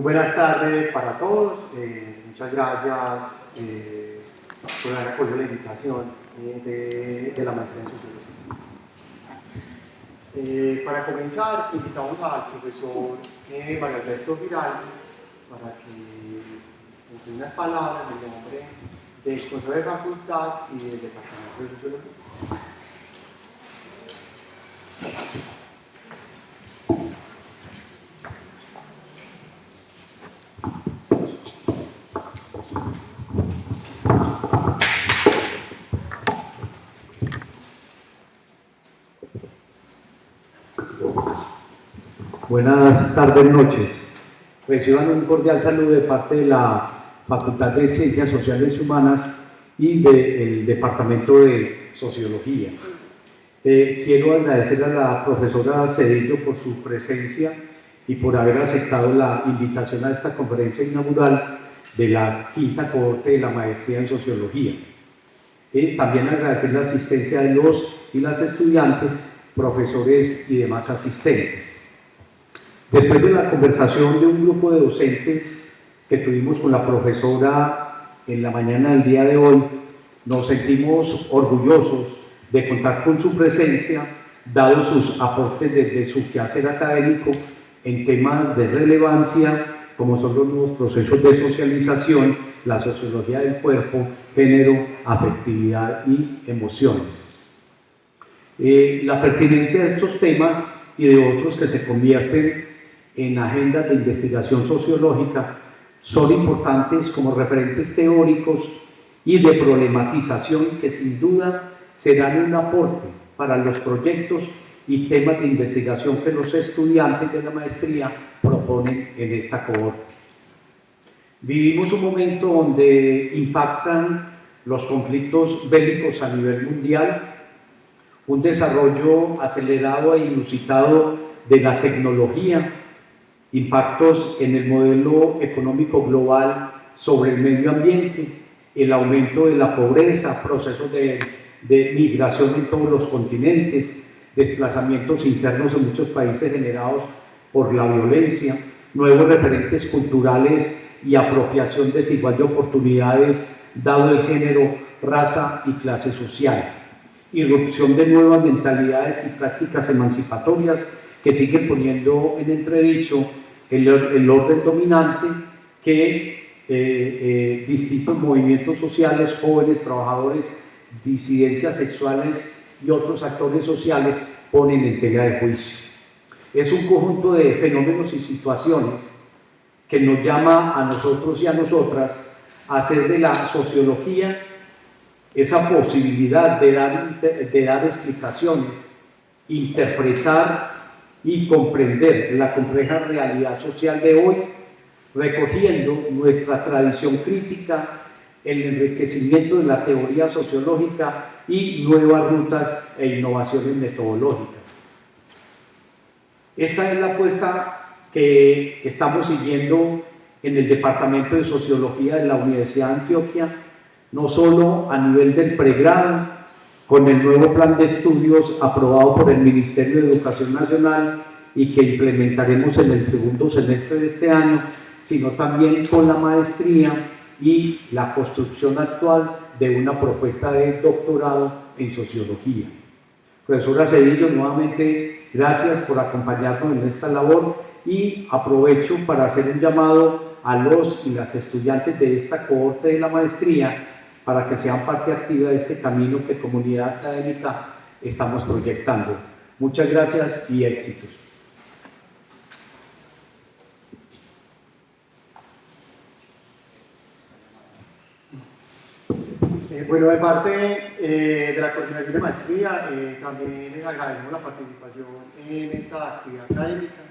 Buenas tardes para todos, muchas gracias por haber acogido la invitación de la maestría en Sociología. Para comenzar, invitamos al profesor Mario Alberto Giraldo para que nos dé unas palabras en nombre del Consejo de Facultad y del Departamento de Sociología. Buenas tardes, noches. Reciban un cordial saludo de parte de la Facultad de Ciencias Sociales y Humanas y del Departamento de Sociología. Quiero agradecer a la profesora Cedillo por su presencia y por haber aceptado la invitación a esta conferencia inaugural de la quinta cohorte de la maestría en Sociología. También agradecer la asistencia de los y las estudiantes, profesores y demás asistentes. Después de la conversación de un grupo de docentes que tuvimos con la profesora en la mañana del día de hoy, nos sentimos orgullosos de contar con su presencia, dado sus aportes desde su quehacer académico en temas de relevancia, como son los nuevos procesos de socialización, la sociología del cuerpo, género, afectividad y emociones. La pertinencia de estos temas y de otros que se convierten en agendas de investigación sociológica son importantes como referentes teóricos y de problematización que sin duda serán un aporte para los proyectos y temas de investigación que los estudiantes de la maestría proponen en esta cohorte. Vivimos un momento donde impactan los conflictos bélicos a nivel mundial, un desarrollo acelerado e inusitado de la tecnología, impactos en el modelo económico global sobre el medio ambiente, el aumento de la pobreza, procesos de migración en todos los continentes, desplazamientos internos en muchos países generados por la violencia, nuevos referentes culturales y apropiación desigual de oportunidades dado el género, raza y clase social, irrupción de nuevas mentalidades y prácticas emancipatorias que siguen poniendo en entredicho el orden dominante que distintos movimientos sociales, jóvenes, trabajadores, disidencias sexuales y otros actores sociales ponen en tela de juicio. Es un conjunto de fenómenos y situaciones que nos llama a nosotros y a nosotras a hacer de la sociología esa posibilidad de dar explicaciones, interpretar y comprender la compleja realidad social de hoy, recogiendo nuestra tradición crítica, el enriquecimiento de la teoría sociológica y nuevas rutas e innovaciones metodológicas. Esta es la apuesta que estamos siguiendo en el Departamento de Sociología de la Universidad de Antioquia, no solo a nivel del pregrado, con el nuevo plan de estudios aprobado por el Ministerio de Educación Nacional y que implementaremos en el segundo semestre de este año, sino también con la maestría y la construcción actual de una propuesta de doctorado en sociología. Profesora Cedillo, nuevamente gracias por acompañarnos en esta labor y aprovecho para hacer un llamado a los y las estudiantes de esta cohorte de la maestría para que sean parte activa de este camino que comunidad académica estamos proyectando. Muchas gracias y éxitos. Bueno, de parte de la coordinación de maestría, también les agradecemos la participación en esta actividad académica,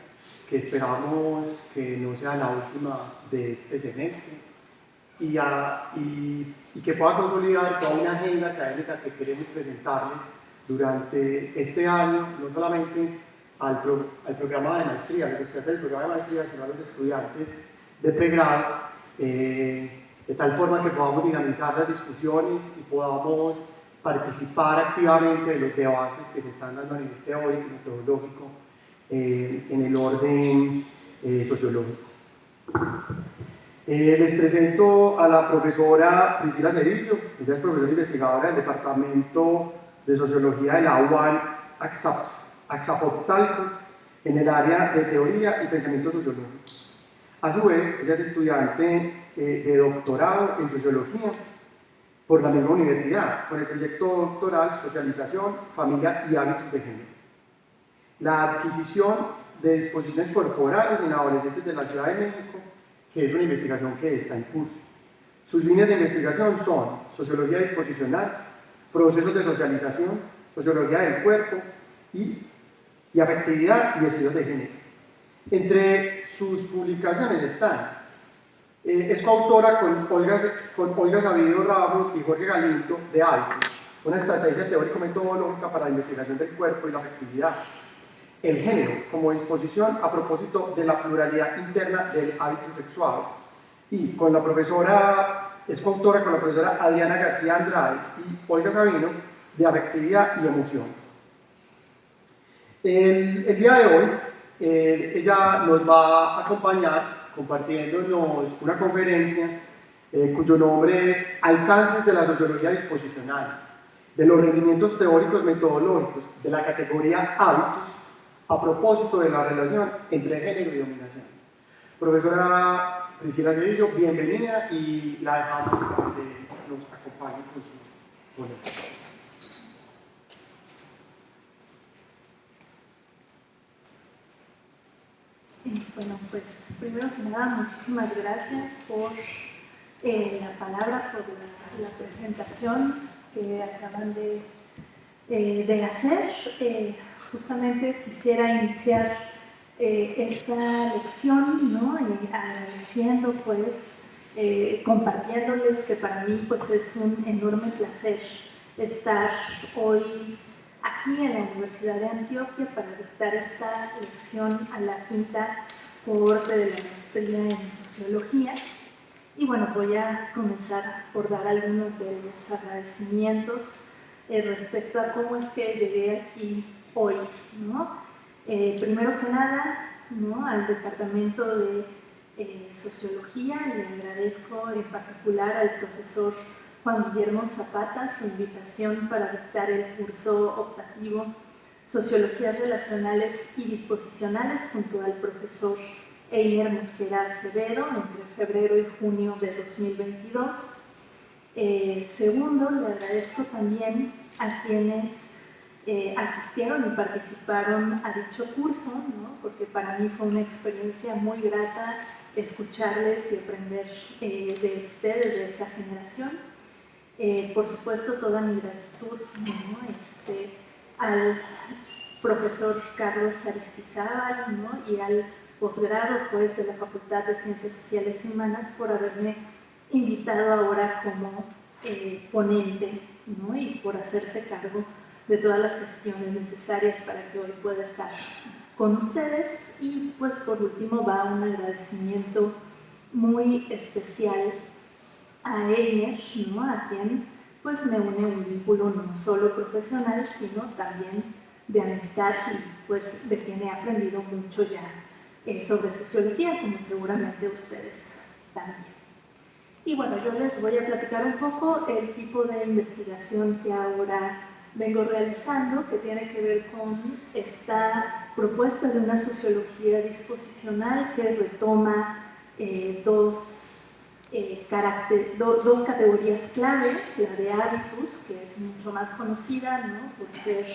que esperamos que no sea la última de este semestre y que pueda consolidar toda una agenda académica que queremos presentarles durante este año, no solamente al programa de maestría, a los estudiantes del programa de maestría, sino a los estudiantes de pregrado, de tal forma que podamos dinamizar las discusiones y podamos participar activamente de los debates que se están dando a nivel teórico y metodológico en el orden sociológico. Les presento a la profesora Priscila Cerillo. Ella es profesora investigadora del Departamento de Sociología de la UAN Azcapotzalco en el área de Teoría y Pensamiento Sociológico. A su vez, ella es estudiante de doctorado en Sociología por la misma universidad, con el proyecto doctoral Socialización, Familia y Hábitos de Género. La adquisición de disposiciones corporales en adolescentes de la Ciudad de México, que es una investigación que está en curso. Sus líneas de investigación son sociología disposicional, procesos de socialización, sociología del cuerpo y afectividad y estudios de género. Entre sus publicaciones están, es coautora con Olga Sabido Ramos y Jorge Galindo de Hábitos, una estrategia teórico-metodológica para la investigación del cuerpo y la afectividad. El género como disposición a propósito de la pluralidad interna del hábito sexual. Y con la profesora, es coautora con la profesora Adriana García Andrade y Olga Sabino de afectividad y emoción. El día de hoy, ella nos va a acompañar compartiéndonos una conferencia cuyo nombre es Alcances de la sociología disposicional, de los rendimientos teóricos metodológicos de la categoría hábitos a propósito de la relación entre género y dominación. Profesora Priscila Cerillo, bienvenida y la dejamos para que nos acompañe con su ponencia. Bueno, pues primero que nada, muchísimas gracias por la palabra, por la presentación que acaban de hacer. Justamente quisiera iniciar esta lección, ¿no? Agradeciendo, pues, compartiéndoles que para mí pues, es un enorme placer estar hoy aquí en la Universidad de Antioquia para dictar esta lección a la quinta cohorte de la maestría en Sociología. Y bueno, voy a comenzar por dar algunos de los agradecimientos respecto a cómo es que llegué aquí hoy, ¿no? Primero que nada, ¿no? Al Departamento de Sociología le agradezco en particular al profesor Juan Guillermo Zapata su invitación para dictar el curso optativo Sociologías Relacionales y Disposicionales junto al profesor Einer Mosquera Acevedo entre febrero y junio de 2022. Segundo, le agradezco también a quienes asistieron y participaron a dicho curso, ¿no? Porque para mí fue una experiencia muy grata escucharles y aprender de ustedes, de esa generación. Por supuesto, toda mi gratitud, ¿no? Al profesor Carlos Aristizábal, ¿no? Y al posgrado pues, de la Facultad de Ciencias Sociales y Humanas por haberme invitado ahora como ponente, ¿no? Y por hacerse cargo de todas las gestiones necesarias para que hoy pueda estar con ustedes. Y pues por último va un agradecimiento muy especial a Einer, ¿no? A quien pues me une un vínculo no solo profesional, sino también de amistad y pues de quien he aprendido mucho ya sobre sociología, como seguramente ustedes también. Y bueno, yo les voy a platicar un poco el tipo de investigación que ahora vengo realizando, que tiene que ver con esta propuesta de una sociología disposicional que retoma dos categorías clave, la de hábitus, que es mucho más conocida, ¿no? Por ser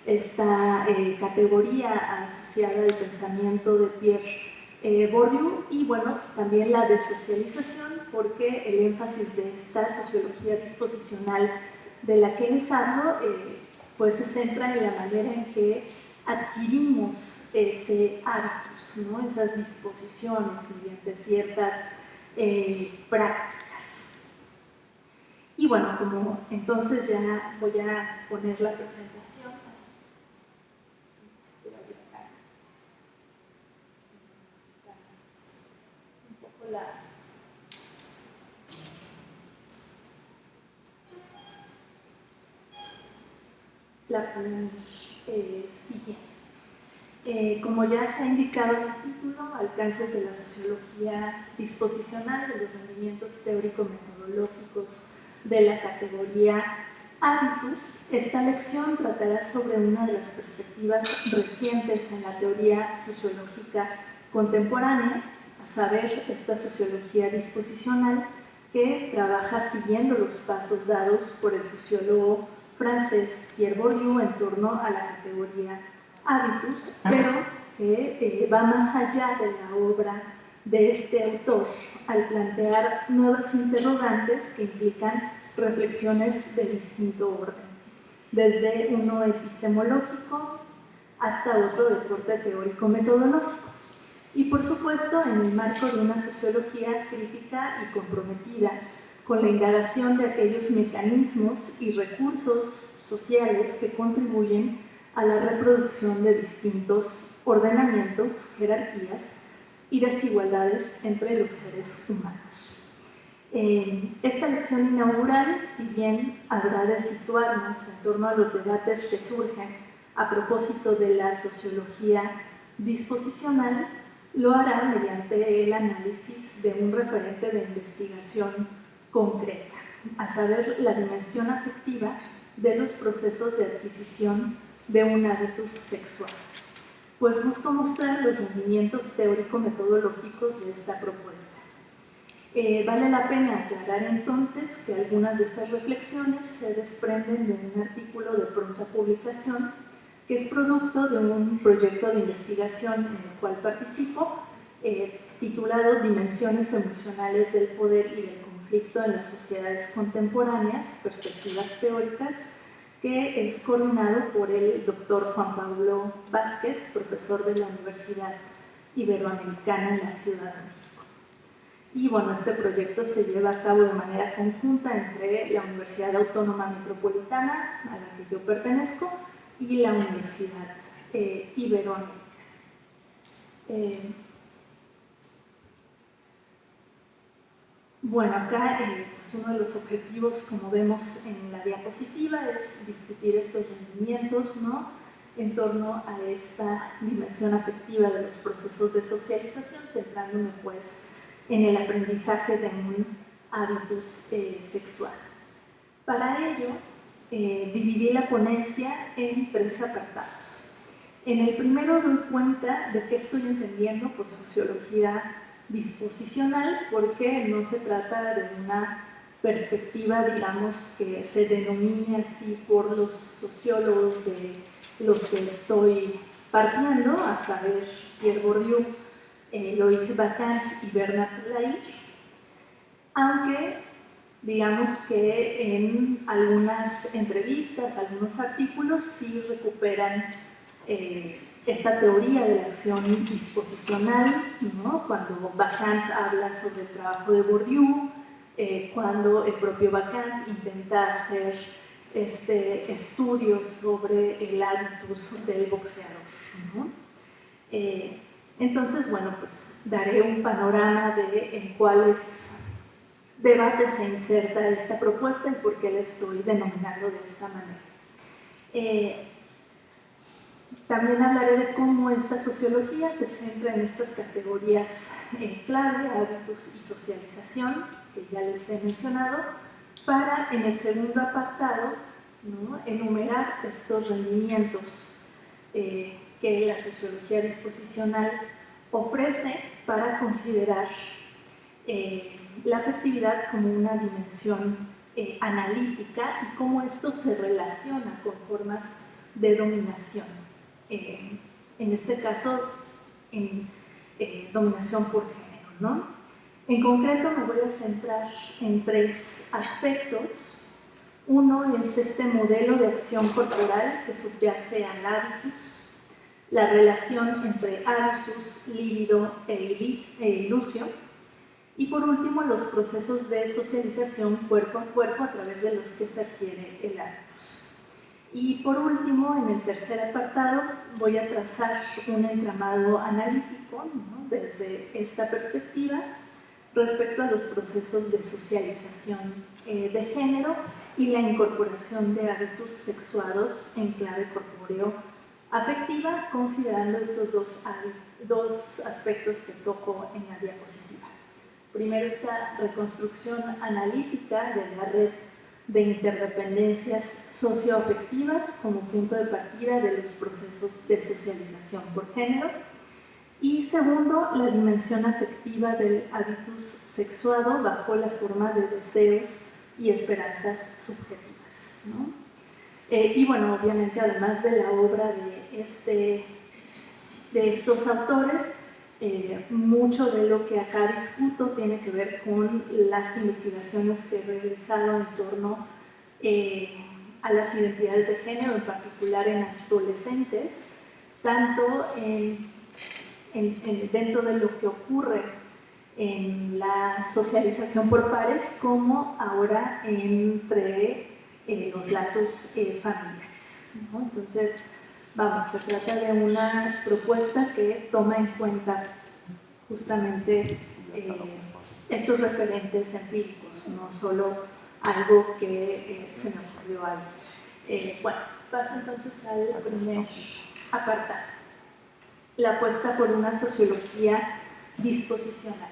esta categoría asociada al pensamiento de Pierre Bourdieu, y bueno, también la de socialización, porque el énfasis de esta sociología disposicional de la que les hablo, pues se centra en la manera en que adquirimos ese hábitus, ¿no? Esas disposiciones mediante ciertas prácticas. Y bueno, como entonces ya voy a poner la presentación. Un poco la podemos siguiente. Como ya se ha indicado en el título, alcances de la sociología disposicional de los rendimientos teórico-metodológicos de la categoría hábitus. Esta lección tratará sobre una de las perspectivas recientes en la teoría sociológica contemporánea, a saber, esta sociología disposicional que trabaja siguiendo los pasos dados por el sociólogo francés Pierre Bourdieu en torno a la categoría hábitus, pero que va más allá de la obra de este autor al plantear nuevas interrogantes que implican reflexiones de distinto orden, desde uno epistemológico hasta otro de corte teórico-metodológico. Y por supuesto, en el marco de una sociología crítica y comprometida con la indagación de aquellos mecanismos y recursos sociales que contribuyen a la reproducción de distintos ordenamientos, jerarquías y desigualdades entre los seres humanos. Esta lección inaugural, si bien habrá de situarnos en torno a los debates que surgen a propósito de la sociología disposicional, lo hará mediante el análisis de un referente de investigación concreta, a saber, la dimensión afectiva de los procesos de adquisición de un hábitus sexual. Pues busco mostrar los rendimientos teórico-metodológicos de esta propuesta. Vale la pena aclarar entonces que algunas de estas reflexiones se desprenden de un artículo de pronta publicación que es producto de un proyecto de investigación en el cual participo, titulado Dimensiones emocionales del poder y del conflicto en las sociedades contemporáneas, perspectivas teóricas, que es coordinado por el doctor Juan Pablo Vázquez, profesor de la Universidad Iberoamericana en la Ciudad de México. Y bueno, este proyecto se lleva a cabo de manera conjunta entre la Universidad Autónoma Metropolitana, a la que yo pertenezco, y la Universidad Iberoamericana. Bueno, acá pues uno de los objetivos, como vemos en la diapositiva, es discutir estos rendimientos, ¿no?, en torno a esta dimensión afectiva de los procesos de socialización, centrándome pues en el aprendizaje de un hábitus sexual. Para ello, dividí la ponencia en 3 apartados. En el primero doy cuenta de qué estoy entendiendo por sociología disposicional, porque no se trata de una perspectiva, digamos, que se denomine así por los sociólogos de los que estoy partiendo, a saber, Pierre Bourdieu, Loïc Bacant y Bernard Lahire, aunque digamos que en algunas entrevistas, algunos artículos sí recuperan esta teoría de la acción disposicional, ¿no?, cuando Bacant habla sobre el trabajo de Bourdieu, cuando el propio Bacant intenta hacer estudio sobre el hábitus del boxeador, ¿no? Entonces, bueno, pues daré un panorama de en cuáles debates se inserta esta propuesta y por qué la estoy denominando de esta manera. También hablaré de cómo esta sociología se centra en estas categorías clave, hábitos y socialización, que ya les he mencionado, para en el segundo apartado, ¿no?, enumerar estos rendimientos que la sociología disposicional ofrece para considerar la afectividad como una dimensión analítica y cómo esto se relaciona con formas de dominación. En este caso, en dominación por género, ¿no? En concreto me voy a centrar en 3 aspectos. Uno es este modelo de acción corporal que subyace al hábitus, la relación entre hábitus, líbido e ilusio, y por último los procesos de socialización cuerpo a cuerpo a través de los que se adquiere el hábitus. Y por último, en el tercer apartado, voy a trazar un entramado analítico, ¿no?, desde esta perspectiva respecto a los procesos de socialización de género y la incorporación de hábitos sexuados en clave corpóreo afectiva, considerando estos dos aspectos que toco en la diapositiva. Primero, esta reconstrucción analítica de la red de interdependencias socioafectivas como punto de partida de los procesos de socialización por género. Y segundo, la dimensión afectiva del hábitus sexuado bajo la forma de deseos y esperanzas subjetivas, ¿no? Y bueno, obviamente, además de la obra de estos autores, mucho de lo que acá discuto tiene que ver con las investigaciones que he realizado en torno a las identidades de género, en particular en adolescentes, tanto dentro de lo que ocurre en la socialización por pares, como ahora entre los lazos familiares, ¿no? Entonces, vamos, se trata de una propuesta que toma en cuenta justamente estos referentes empíricos, no solo algo que se me ocurrió algo. Bueno, paso entonces al primer apartado. La apuesta por una sociología disposicional.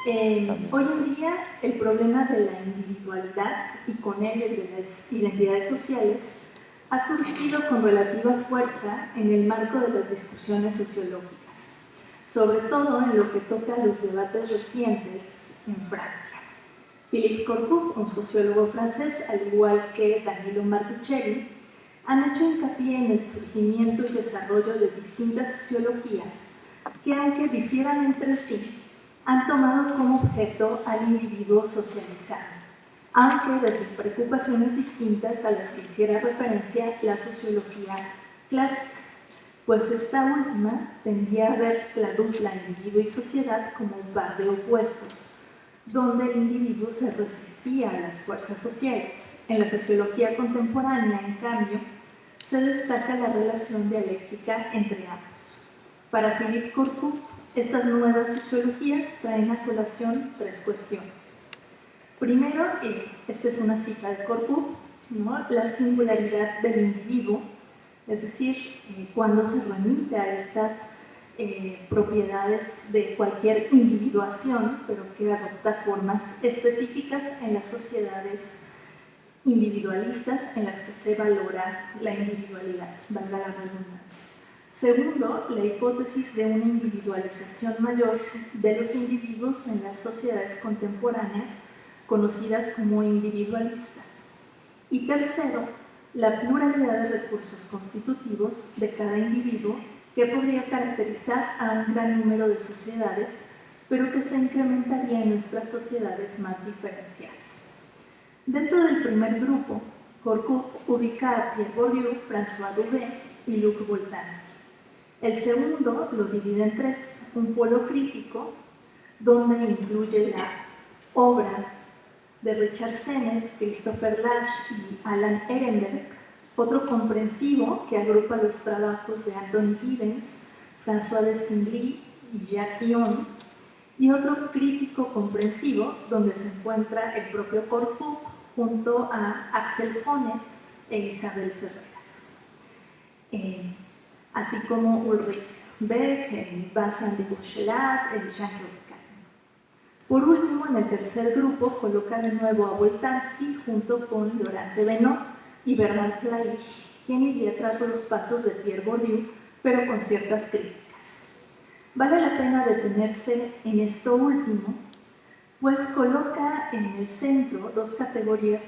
Hoy en día, el problema de la individualidad y con él el de las identidades sociales ha surgido con relativa fuerza en el marco de las discusiones sociológicas, sobre todo en lo que toca a los debates recientes en Francia. Philippe Corcoux, un sociólogo francés, al igual que Danilo Martuchelli, han hecho hincapié en el surgimiento y desarrollo de distintas sociologías que, aunque difieran entre sí, han tomado como objeto al individuo socializado, aunque desde preocupaciones distintas a las que hiciera referencia la sociología clásica, pues esta última tendía a ver la dupla individuo y sociedad como un par de opuestos, donde el individuo se resistía a las fuerzas sociales. En la sociología contemporánea, en cambio, se destaca la relación dialéctica entre ambos. Para Philippe Corcoux, estas nuevas sociologías traen a colación tres cuestiones. Primero, esta es una cita de Corcoux, ¿no? La singularidad del individuo, es decir, cuando se remite a estas propiedades de cualquier individuación, pero que adopta formas específicas en las sociedades individualistas en las que se valora la individualidad, valga la redundancia. Segundo, la hipótesis de una individualización mayor de los individuos en las sociedades contemporáneas, conocidas como individualistas. Y tercero, la pluralidad de recursos constitutivos de cada individuo que podría caracterizar a un gran número de sociedades, pero que se incrementaría en nuestras sociedades más diferenciadas. Dentro del primer grupo, Corcoux ubica a Pierre Bourdieu, François Louvet y Luc Boltanski. El segundo lo divide en tres: un polo crítico, donde incluye la obra de Richard Sennett, Christopher Lasch y Alan Ehrenberg; otro comprensivo, que agrupa los trabajos de Anthony Giddens, François de Singly y Jacques Dion; y otro crítico comprensivo, donde se encuentra el propio Corcoux junto a Axel Honneth e Isabel Ferreras, así como Ulrich Beck, Vincent de Gauchelin, Jean-Claude Kahneman. Por último, en el tercer grupo, coloca de nuevo a Boltanski junto con Laurent de Benoit y Bernard Clair, quien iría tras los pasos de Pierre Bourdieu, pero con ciertas críticas. Vale la pena detenerse en esto último, pues coloca en el centro dos categorías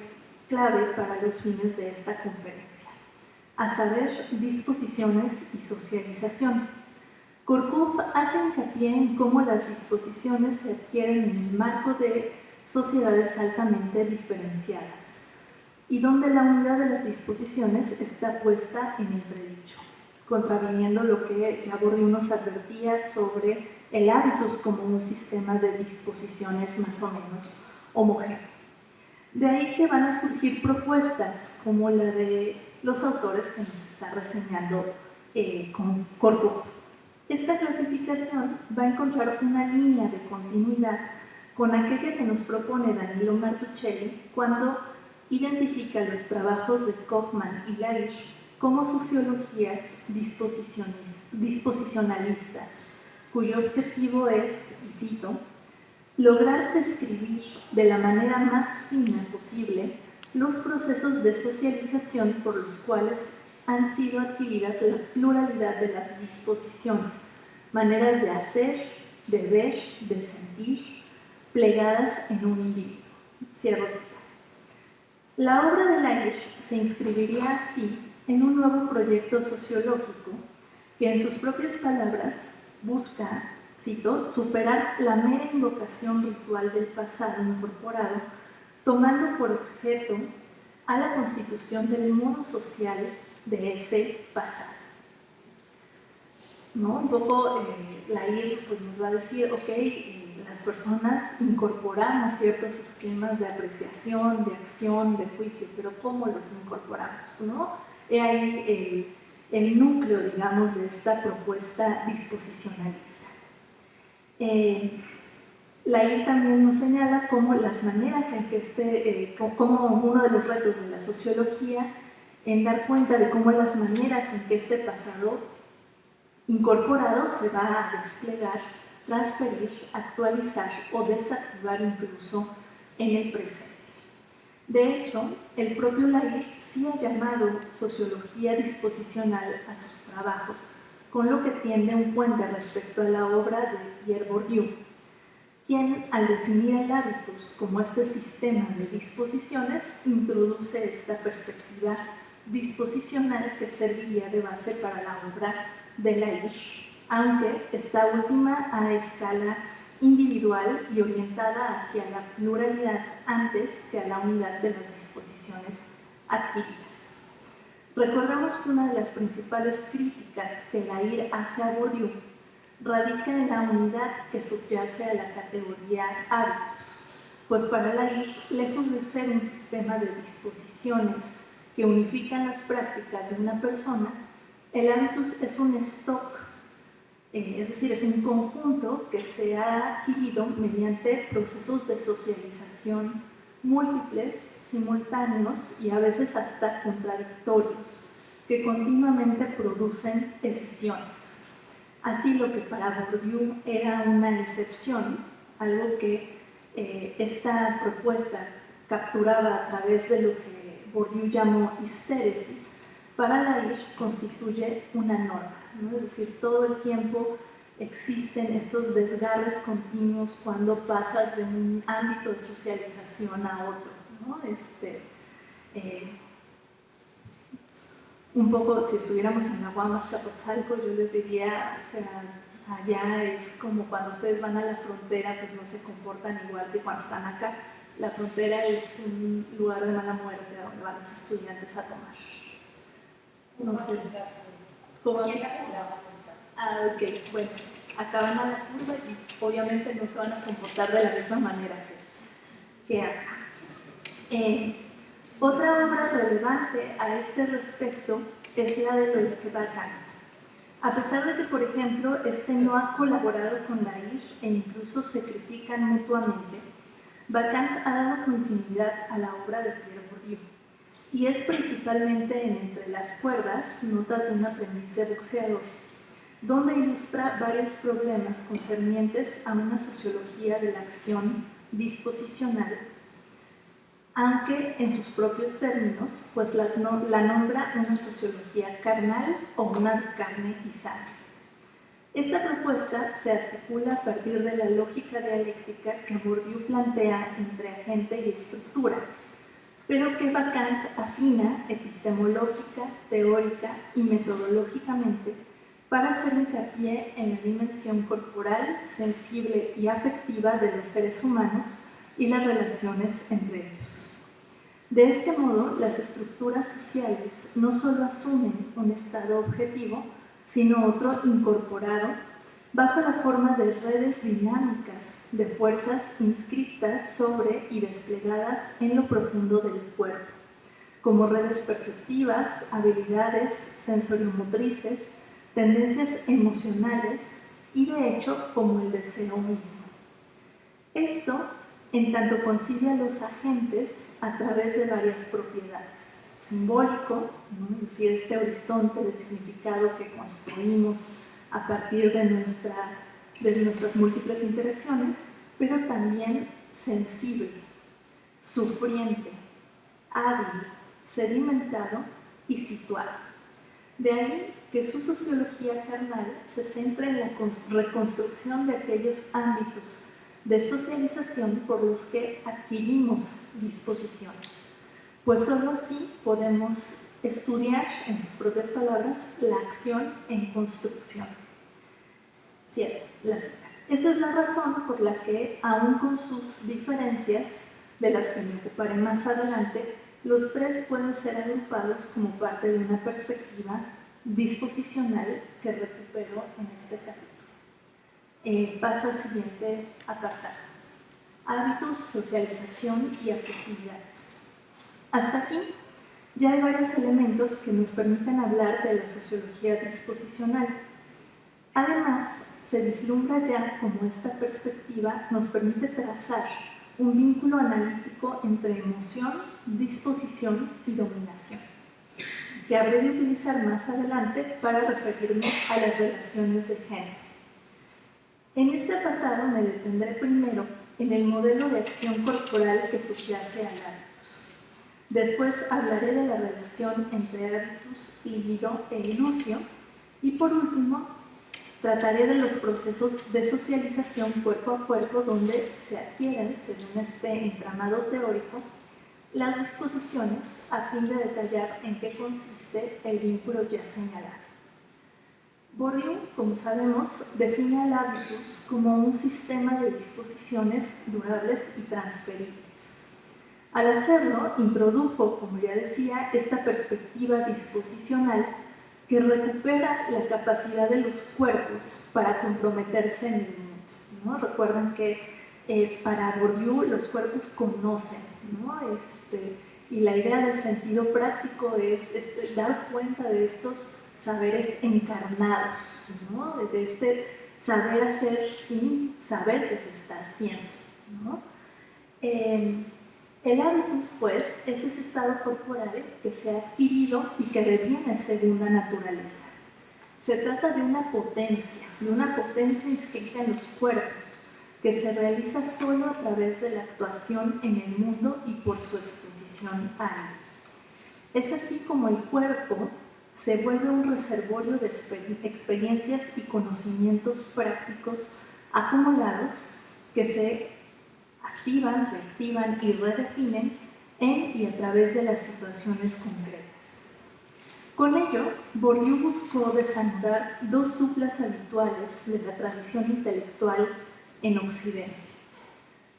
clave para los fines de esta conferencia, a saber, disposiciones y socialización. Corcoux hace hincapié en cómo las disposiciones se adquieren en el marco de sociedades altamente diferenciadas y donde la unidad de las disposiciones está puesta en entredicho, contraviniendo lo que ya Bourdieu nos advertía sobre el hábitus como un sistema de disposiciones más o menos homogéneo. De ahí que van a surgir propuestas como la de los autores que nos está reseñando con Corcoux. Esta clasificación va a encontrar una línea de continuidad con aquella que nos propone Danilo Martuchelli cuando identifica los trabajos de Kaufmann y Lair como sociologías disposicionalistas, cuyo objetivo es, y cito, lograr describir de la manera más fina posible los procesos de socialización por los cuales han sido adquiridas la pluralidad de las disposiciones, maneras de hacer, de ver, de sentir, plegadas en un individuo. Cierro cita. La obra de Lair se inscribiría así en un nuevo proyecto sociológico que, en sus propias palabras, busca, cito, superar la mera invocación ritual del pasado incorporado, tomando por objeto a la constitución del modo social de ese pasado. ¿No? Un poco Lair pues, nos va a decir, ok, las personas incorporamos ciertos esquemas de apreciación, de acción, de juicio, pero ¿cómo los incorporamos? ¿No? He ahí el núcleo, digamos, de esta propuesta disposicionalista. Lair también nos señala cómo las maneras en que como uno de los retos de la sociología, en dar cuenta de cómo las maneras en que este pasado incorporado se va a desplegar, transferir, actualizar o desactivar incluso en el presente. De hecho, el propio Lair sí ha llamado sociología disposicional a sus trabajos, con lo que tiende un puente respecto a la obra de Pierre Bourdieu, quien, al definir el hábitus como este sistema de disposiciones, introduce esta perspectiva disposicional que serviría de base para la obra de Lair, aunque esta última a escala individual y orientada hacia la pluralidad antes que a la unidad de las disposiciones adquiridas. Recordemos que una de las principales críticas que Lair hace a Bourdieu radica en la unidad que subyace a la categoría hábitos, pues para Lair, lejos de ser un sistema de disposiciones que unifican las prácticas de una persona, el hábitus es un stock, es decir, es un conjunto que se ha adquirido mediante procesos de socialización múltiples, simultáneos y a veces hasta contradictorios, que continuamente producen escisiones. Así, lo que para Bourdieu era una excepción, algo que esta propuesta capturaba a través de lo que Bourdieu llamó histéresis, para Lair constituye una norma, ¿no? Es decir, todo el tiempo existen estos desgarres continuos cuando pasas de un ámbito de socialización a otro, ¿no? Un poco, si estuviéramos en Aguamas, Capotzalco, yo les diría, o sea, allá es como cuando ustedes van a la frontera, pues no se comportan igual que cuando están acá. La frontera es un lugar de mala muerte a donde van los estudiantes a tomar. No sé. ¿Cómo? Ah, ok, bueno, acá van a la curva y obviamente no se van a comportar de la misma manera que acá. Otra obra relevante a este respecto es la de Loïc Kant. A pesar de que, por ejemplo, este no ha colaborado con Lair e incluso se critican mutuamente, Kant ha dado continuidad a la obra de Pierre Bourdieu, y es principalmente en Entre las cuerdas, notas de un aprendiz de boxeador, donde ilustra varios problemas concernientes a una sociología de la acción disposicional, aunque en sus propios términos, pues la nombra una sociología carnal o una de carne y sangre. Esta propuesta se articula a partir de la lógica dialéctica que Bourdieu plantea entre agente y estructura, pero que Kant afina epistemológica, teórica y metodológicamente para hacer hincapié en la dimensión corporal, sensible y afectiva de los seres humanos y las relaciones entre ellos. De este modo, las estructuras sociales no solo asumen un estado objetivo, sino otro incorporado bajo la forma de redes dinámicas de fuerzas inscritas sobre y desplegadas en lo profundo del cuerpo, como redes perceptivas, habilidades sensoriomotrices, tendencias emocionales y, de hecho, como el deseo mismo. Esto, en tanto concibe a los agentes a través de varias propiedades, simbólico, ¿no? Es decir, este horizonte de significado que construimos a partir de nuestras múltiples interacciones, pero también sensible, sufriente, hábil, sedimentado y situado. De ahí que su sociología carnal se centra en la reconstrucción de aquellos ámbitos de socialización por los que adquirimos disposiciones, pues solo así podemos estudiar, en sus propias palabras, la acción en construcción. Cierto, esa es la razón por la que, aun con sus diferencias, de las que me ocuparé más adelante, los tres pueden ser agrupados como parte de una perspectiva disposicional que recupero en este capítulo. Paso al siguiente apartado. Hábitos, socialización y afectividad. Hasta aquí ya hay varios elementos que nos permiten hablar de la sociología disposicional. Además, se vislumbra ya cómo esta perspectiva nos permite trazar un vínculo analítico entre emoción, disposición y dominación, que habré de utilizar más adelante para referirme a las relaciones de género. En este apartado me detendré primero en el modelo de acción corporal que subyace al hábitus. Después hablaré de la relación entre hábitus, líbido e ilusión, y por último trataré de los procesos de socialización cuerpo a cuerpo donde se adquieren, según este entramado teórico, las disposiciones a fin de detallar en qué consiste el vínculo ya señalado. Bourdieu, como sabemos, define al hábitus como un sistema de disposiciones durables y transferibles. Al hacerlo, introdujo, como ya decía, esta perspectiva disposicional que recupera la capacidad de los cuerpos para comprometerse en el mundo, ¿no? Recuerden que para Bourdieu los cuerpos conocen, ¿no? Y la idea del sentido práctico es dar cuenta de estos saberes encarnados, ¿no? De este saber hacer sin saber que se está haciendo, ¿no? El hábitus, pues, es ese estado corporal que se ha adquirido y que deviene según la naturaleza. Se trata de una potencia inscrita en los cuerpos, que se realiza solo a través de la actuación en el mundo y por su exposición a él. Es así como el cuerpo se vuelve un reservorio de experiencias y conocimientos prácticos acumulados que se activan, reactivan y redefinen en y a través de las situaciones concretas. Con ello, Bourdieu buscó desanudar dos duplas habituales de la tradición intelectual en Occidente: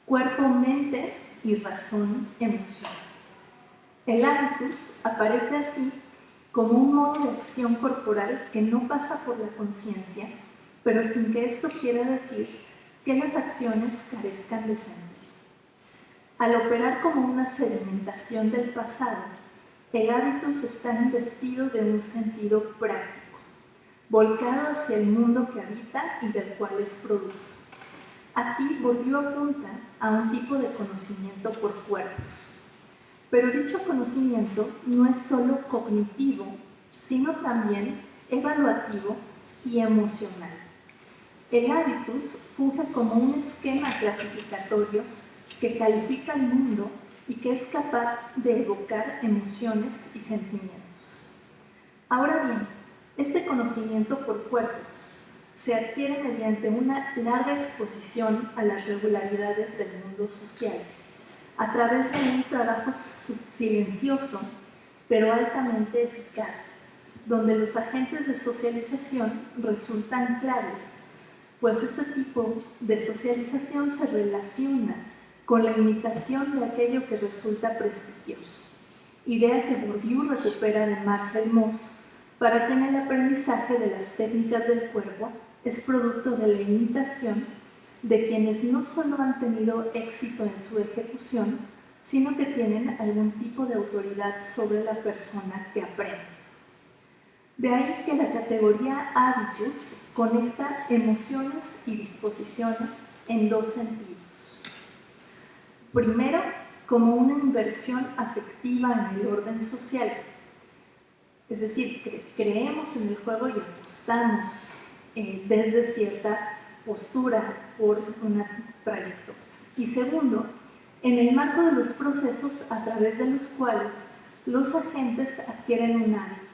cuerpo-mente y razón-emoción. El hábitus aparece así como un modo de acción corporal que no pasa por la conciencia, pero sin que esto quiera decir que las acciones carezcan de sentido. Al operar como una sedimentación del pasado, el hábitus está investido de un sentido práctico, volcado hacia el mundo que habita y del cual es producto. Así, Bourdieu apunta a un tipo de conocimiento por cuerpos. Pero dicho conocimiento no es solo cognitivo, sino también evaluativo y emocional. El hábitus funge como un esquema clasificatorio que califica el mundo y que es capaz de evocar emociones y sentimientos. Ahora bien, este conocimiento por cuerpos se adquiere mediante una larga exposición a las regularidades del mundo social, a través de un trabajo silencioso, pero altamente eficaz, donde los agentes de socialización resultan claves, pues este tipo de socialización se relaciona con la imitación de aquello que resulta prestigioso, idea que Bourdieu recupera de Marcel Mauss para que en el aprendizaje de las técnicas del cuerpo es producto de la imitación de quienes no solo han tenido éxito en su ejecución, sino que tienen algún tipo de autoridad sobre la persona que aprende. De ahí que la categoría hábitus conecta emociones y disposiciones en dos sentidos. Primero, como una inversión afectiva en el orden social. Es decir, creemos en el juego y apostamos desde cierta postura por una trayectoria. Y segundo, en el marco de los procesos a través de los cuales los agentes adquieren un hábitus,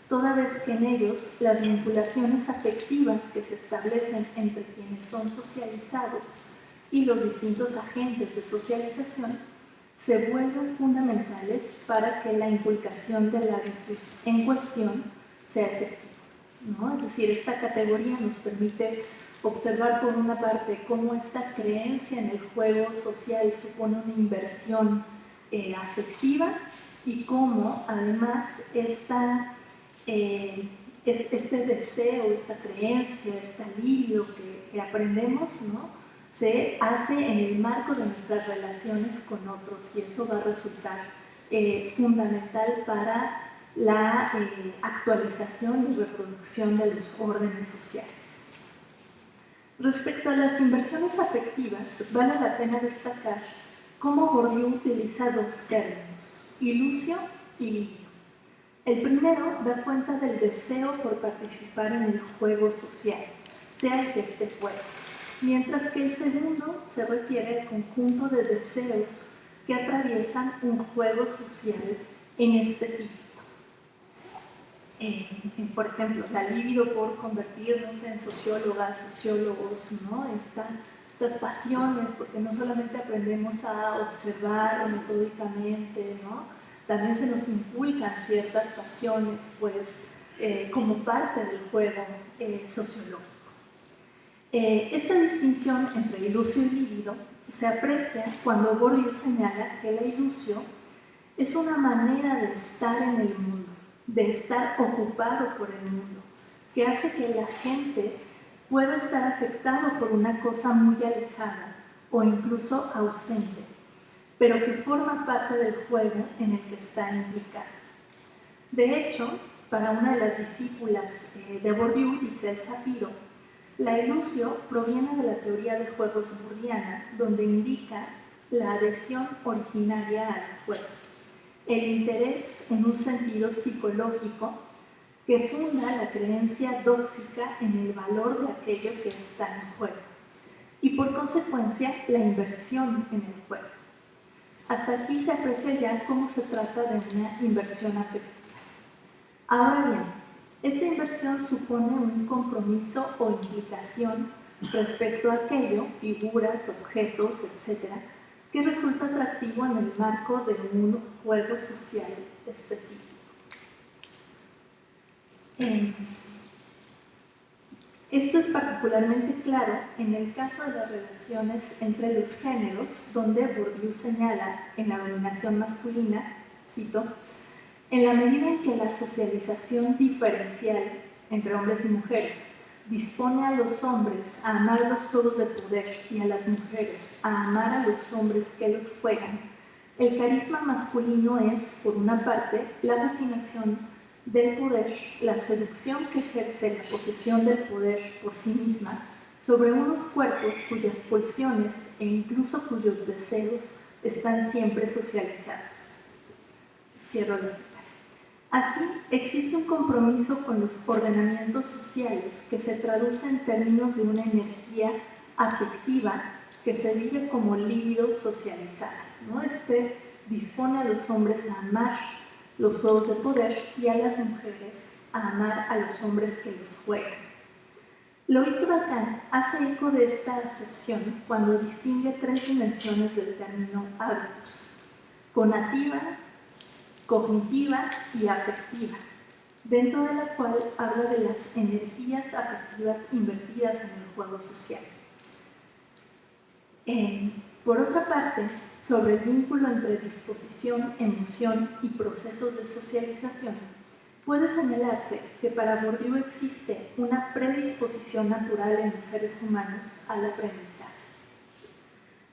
toda vez que en ellos las vinculaciones afectivas que se establecen entre quienes son socializados y los distintos agentes de socialización se vuelven fundamentales para que la inculcación del hábitus en cuestión sea efectiva, ¿no? Es decir, esta categoría nos permite observar por una parte cómo esta creencia en el juego social supone una inversión afectiva y cómo además este deseo, esta creencia, esta libido que aprendemos, ¿no?, se hace en el marco de nuestras relaciones con otros, y eso va a resultar fundamental para la actualización y reproducción de los órdenes sociales. Respecto a las inversiones afectivas, vale la pena destacar cómo Bourdieu utiliza dos términos, ilusio y libido. El primero da cuenta del deseo por participar en el juego social, sea el que esté fuera, mientras que el segundo se refiere al conjunto de deseos que atraviesan un juego social en específico. Por ejemplo, la libido por convertirnos en sociólogas, sociólogos, ¿no? Estas pasiones, porque no solamente aprendemos a observar metódicamente, ¿no?, también se nos inculcan ciertas pasiones, pues, como parte del juego sociológico. Esta distinción entre ilusio y libido se aprecia cuando Bourdieu señala que la ilusio es una manera de estar en el mundo, de estar ocupado por el mundo, que hace que la gente pueda estar afectado por una cosa muy alejada o incluso ausente, pero que forma parte del juego en el que está implicado. De hecho, para una de las discípulas de Bourdieu, Giselle Sapiro, la ilusio proviene de la teoría de juegos bourdiana, donde indica la adhesión originaria al juego, el interés en un sentido psicológico que funda la creencia dóxica en el valor de aquello que está en juego y por consecuencia la inversión en el juego. Hasta aquí se aprecia ya cómo se trata de una inversión afectiva. Ahora bien, esta inversión supone un compromiso o implicación respecto a aquello, figuras, objetos, etc., que resulta atractivo en el marco de un juego social específico. Esto es particularmente claro en el caso de las relaciones entre los géneros, donde Bourdieu señala en la dominación masculina, cito, en la medida en que la socialización diferencial entre hombres y mujeres dispone a los hombres a amar los toros de poder y a las mujeres a amar a los hombres que los juegan, el carisma masculino es, por una parte, la fascinación del poder, la seducción que ejerce la posesión del poder por sí misma sobre unos cuerpos cuyas pulsiones e incluso cuyos deseos están siempre socializados. Cierro la cita. Así, existe un compromiso con los ordenamientos sociales que se traduce en términos de una energía afectiva que se vive como libido socializada, ¿no? Este dispone a los hombres a amar los juegos de poder y a las mujeres a amar a los hombres que los juegan. Loïc Bacán hace eco de esta acepción cuando distingue tres dimensiones del término hábitus: conativa, cognitiva y afectiva, dentro de la cual habla de las energías afectivas invertidas en el juego social. Por otra parte, sobre el vínculo entre disposición, emoción y procesos de socialización, puede señalarse que para Bourdieu existe una predisposición natural en los seres humanos al aprendizaje.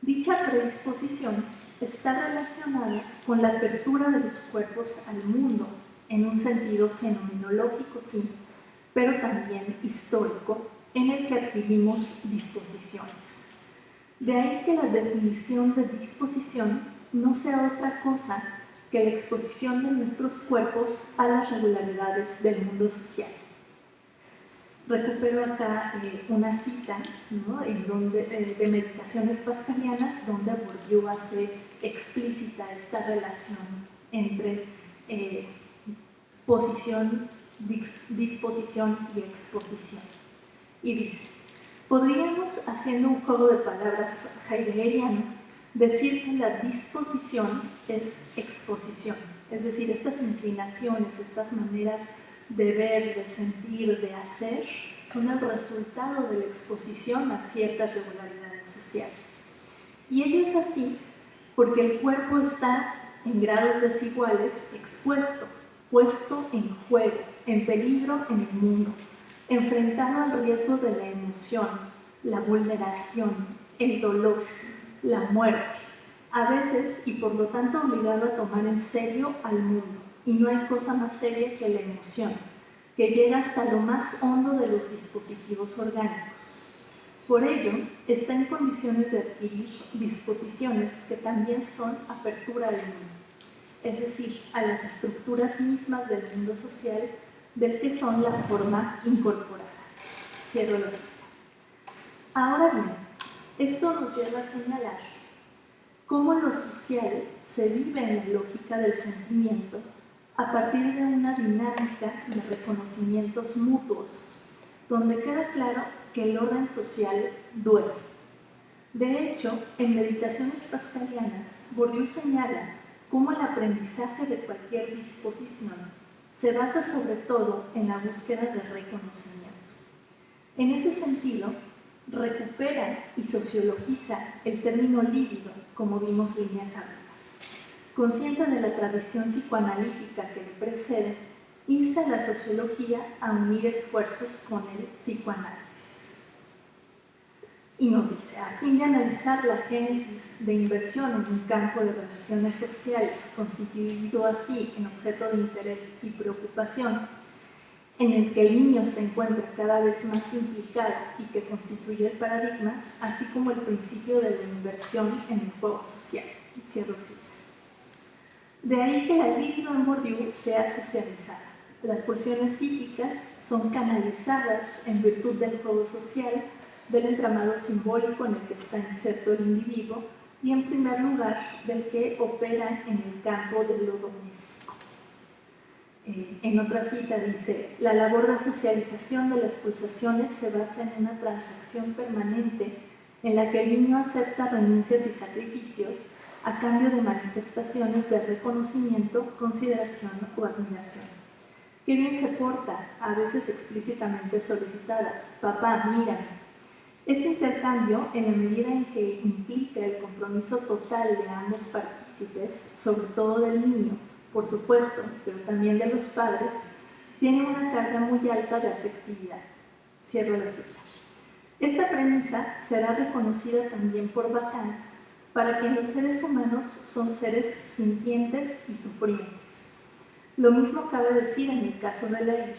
Dicha predisposición está relacionada con la apertura de los cuerpos al mundo, en un sentido fenomenológico, sí, pero también histórico, en el que adquirimos disposiciones. De ahí que la definición de disposición no sea otra cosa que la exposición de nuestros cuerpos a las regularidades del mundo social. Recupero acá una cita, ¿no?, de Meditaciones Pascalianas, donde Bourdieu hace explícita esta relación entre posición, disposición y exposición. Y dice, podríamos, haciendo un juego de palabras heideggeriano, decir que la disposición es exposición, es decir, estas inclinaciones, estas maneras de ver, de sentir, de hacer, son el resultado de la exposición a ciertas regularidades sociales. Y ello es así porque el cuerpo está en grados desiguales expuesto, puesto en juego, en peligro en el mundo, enfrentado al riesgo de la emoción, la vulneración, el dolor, la muerte, a veces y por lo tanto obligado a tomar en serio al mundo. Y no hay cosa más seria que la emoción, que llega hasta lo más hondo de los dispositivos orgánicos. Por ello, está en condiciones de adquirir disposiciones que también son apertura al mundo, es decir, a las estructuras mismas del mundo social del que son la forma incorporada. Cierro la cita. Ahora bien, esto nos lleva a señalar cómo lo social se vive en la lógica del sentimiento a partir de una dinámica de reconocimientos mutuos, donde queda claro que el orden social duele. De hecho, en Meditaciones Pascalianas, Bourdieu señala cómo el aprendizaje de cualquier disposición se basa sobre todo en la búsqueda de reconocimiento. En ese sentido, recupera y sociologiza el término líbido, como vimos líneas arriba. Consciente de la tradición psicoanalítica que le precede, insta a la sociología a unir esfuerzos con el psicoanálisis. Y nos dice, a fin de analizar la génesis de inversión en un campo de relaciones sociales, constituido así en objeto de interés y preocupación, en el que el niño se encuentra cada vez más implicado y que constituye el paradigma, así como el principio de la inversión en el juego social. Cierro cita. De ahí que la libido en Bourdieu sea socializada. Las pulsiones psíquicas son canalizadas en virtud del juego social, del entramado simbólico en el que está inserto el individuo y, en primer lugar, del que opera en el campo de lo doméstico. En otra cita dice, la labor de socialización de las pulsaciones se basa en una transacción permanente en la que el niño acepta renuncias y sacrificios a cambio de manifestaciones de reconocimiento, consideración o admiración. Qué bien se porta, a veces explícitamente solicitadas. Papá, mírame. Este intercambio, en la medida en que implica el compromiso total de ambos partícipes, sobre todo del niño, por supuesto, pero también de los padres, tiene una carga muy alta de afectividad. Cierro la cita. Esta premisa será reconocida también por Bacán, para quien los seres humanos son seres sintientes y sufrientes. Lo mismo cabe decir en el caso de Leir,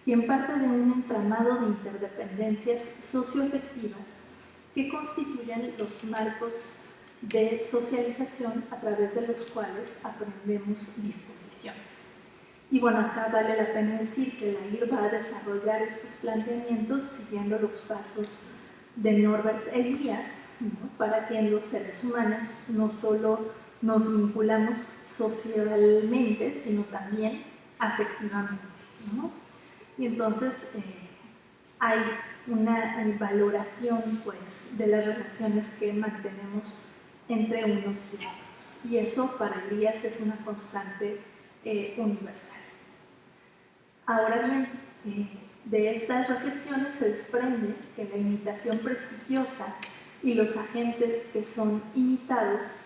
quien parte de un entramado de interdependencias socioafectivas que constituyen los marcos de socialización a través de los cuales aprendemos disposiciones. Y bueno, acá vale la pena decir que Leir va a desarrollar estos planteamientos siguiendo los pasos de Norbert Elias, ¿no?, para quien los seres humanos no solo nos vinculamos socialmente, sino también afectivamente, ¿no? Y entonces hay una valoración, pues, de las relaciones que mantenemos entre unos y otros. Y eso para Elías es una constante universal. Ahora bien, de estas reflexiones se desprende que la imitación prestigiosa y los agentes que son imitados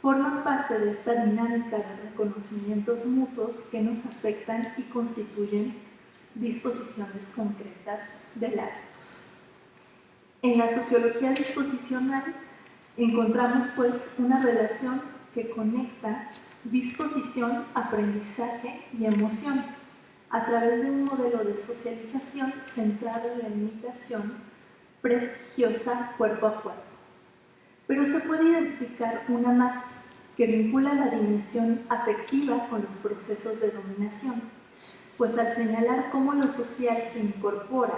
forman parte de esta dinámica de reconocimientos mutuos que nos afectan y constituyen disposiciones concretas del hábitos. En la sociología disposicional encontramos pues una relación que conecta disposición, aprendizaje y emoción a través de un modelo de socialización centrado en la imitación prestigiosa cuerpo a cuerpo. Pero se puede identificar una más que vincula la dimensión afectiva con los procesos de dominación, pues al señalar cómo lo social se incorpora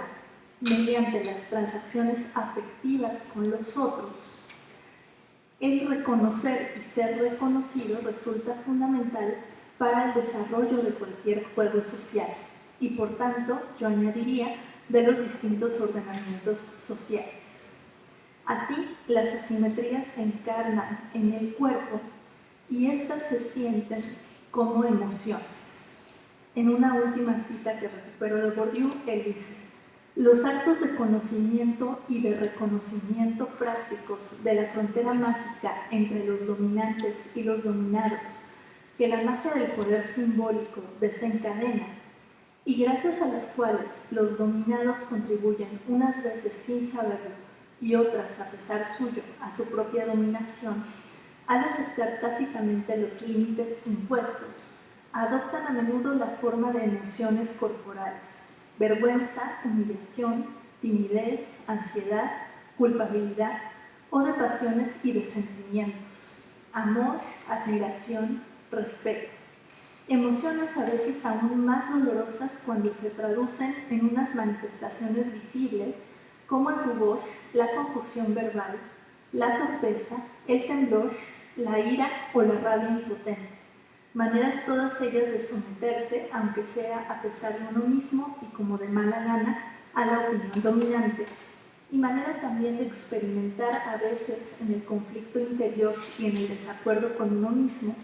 mediante las transacciones afectivas con los otros, el reconocer y ser reconocido resulta fundamental para el desarrollo de cualquier juego social y, por tanto, yo añadiría, de los distintos ordenamientos sociales. Así, las asimetrías se encarnan en el cuerpo y éstas se sienten como emociones. En una última cita que recupero de Bourdieu, él dice: los actos de conocimiento y de reconocimiento prácticos de la frontera mágica entre los dominantes y los dominados, que la magia del poder simbólico desencadena, y gracias a las cuales los dominados contribuyen unas veces sin saberlo y otras a pesar suyo a su propia dominación, al aceptar tácitamente los límites impuestos, adoptan a menudo la forma de emociones corporales: vergüenza, humillación, timidez, ansiedad, culpabilidad, o de pasiones y de sentimientos: amor, admiración, respeto. Emociones a veces aún más dolorosas cuando se traducen en unas manifestaciones visibles como el rubor, la confusión verbal, la torpeza, el temblor, la ira o la rabia impotente. Maneras todas ellas de someterse, aunque sea a pesar de uno mismo y como de mala gana, a la opinión dominante. Y manera también de experimentar a veces en el conflicto interior y en el desacuerdo con uno mismo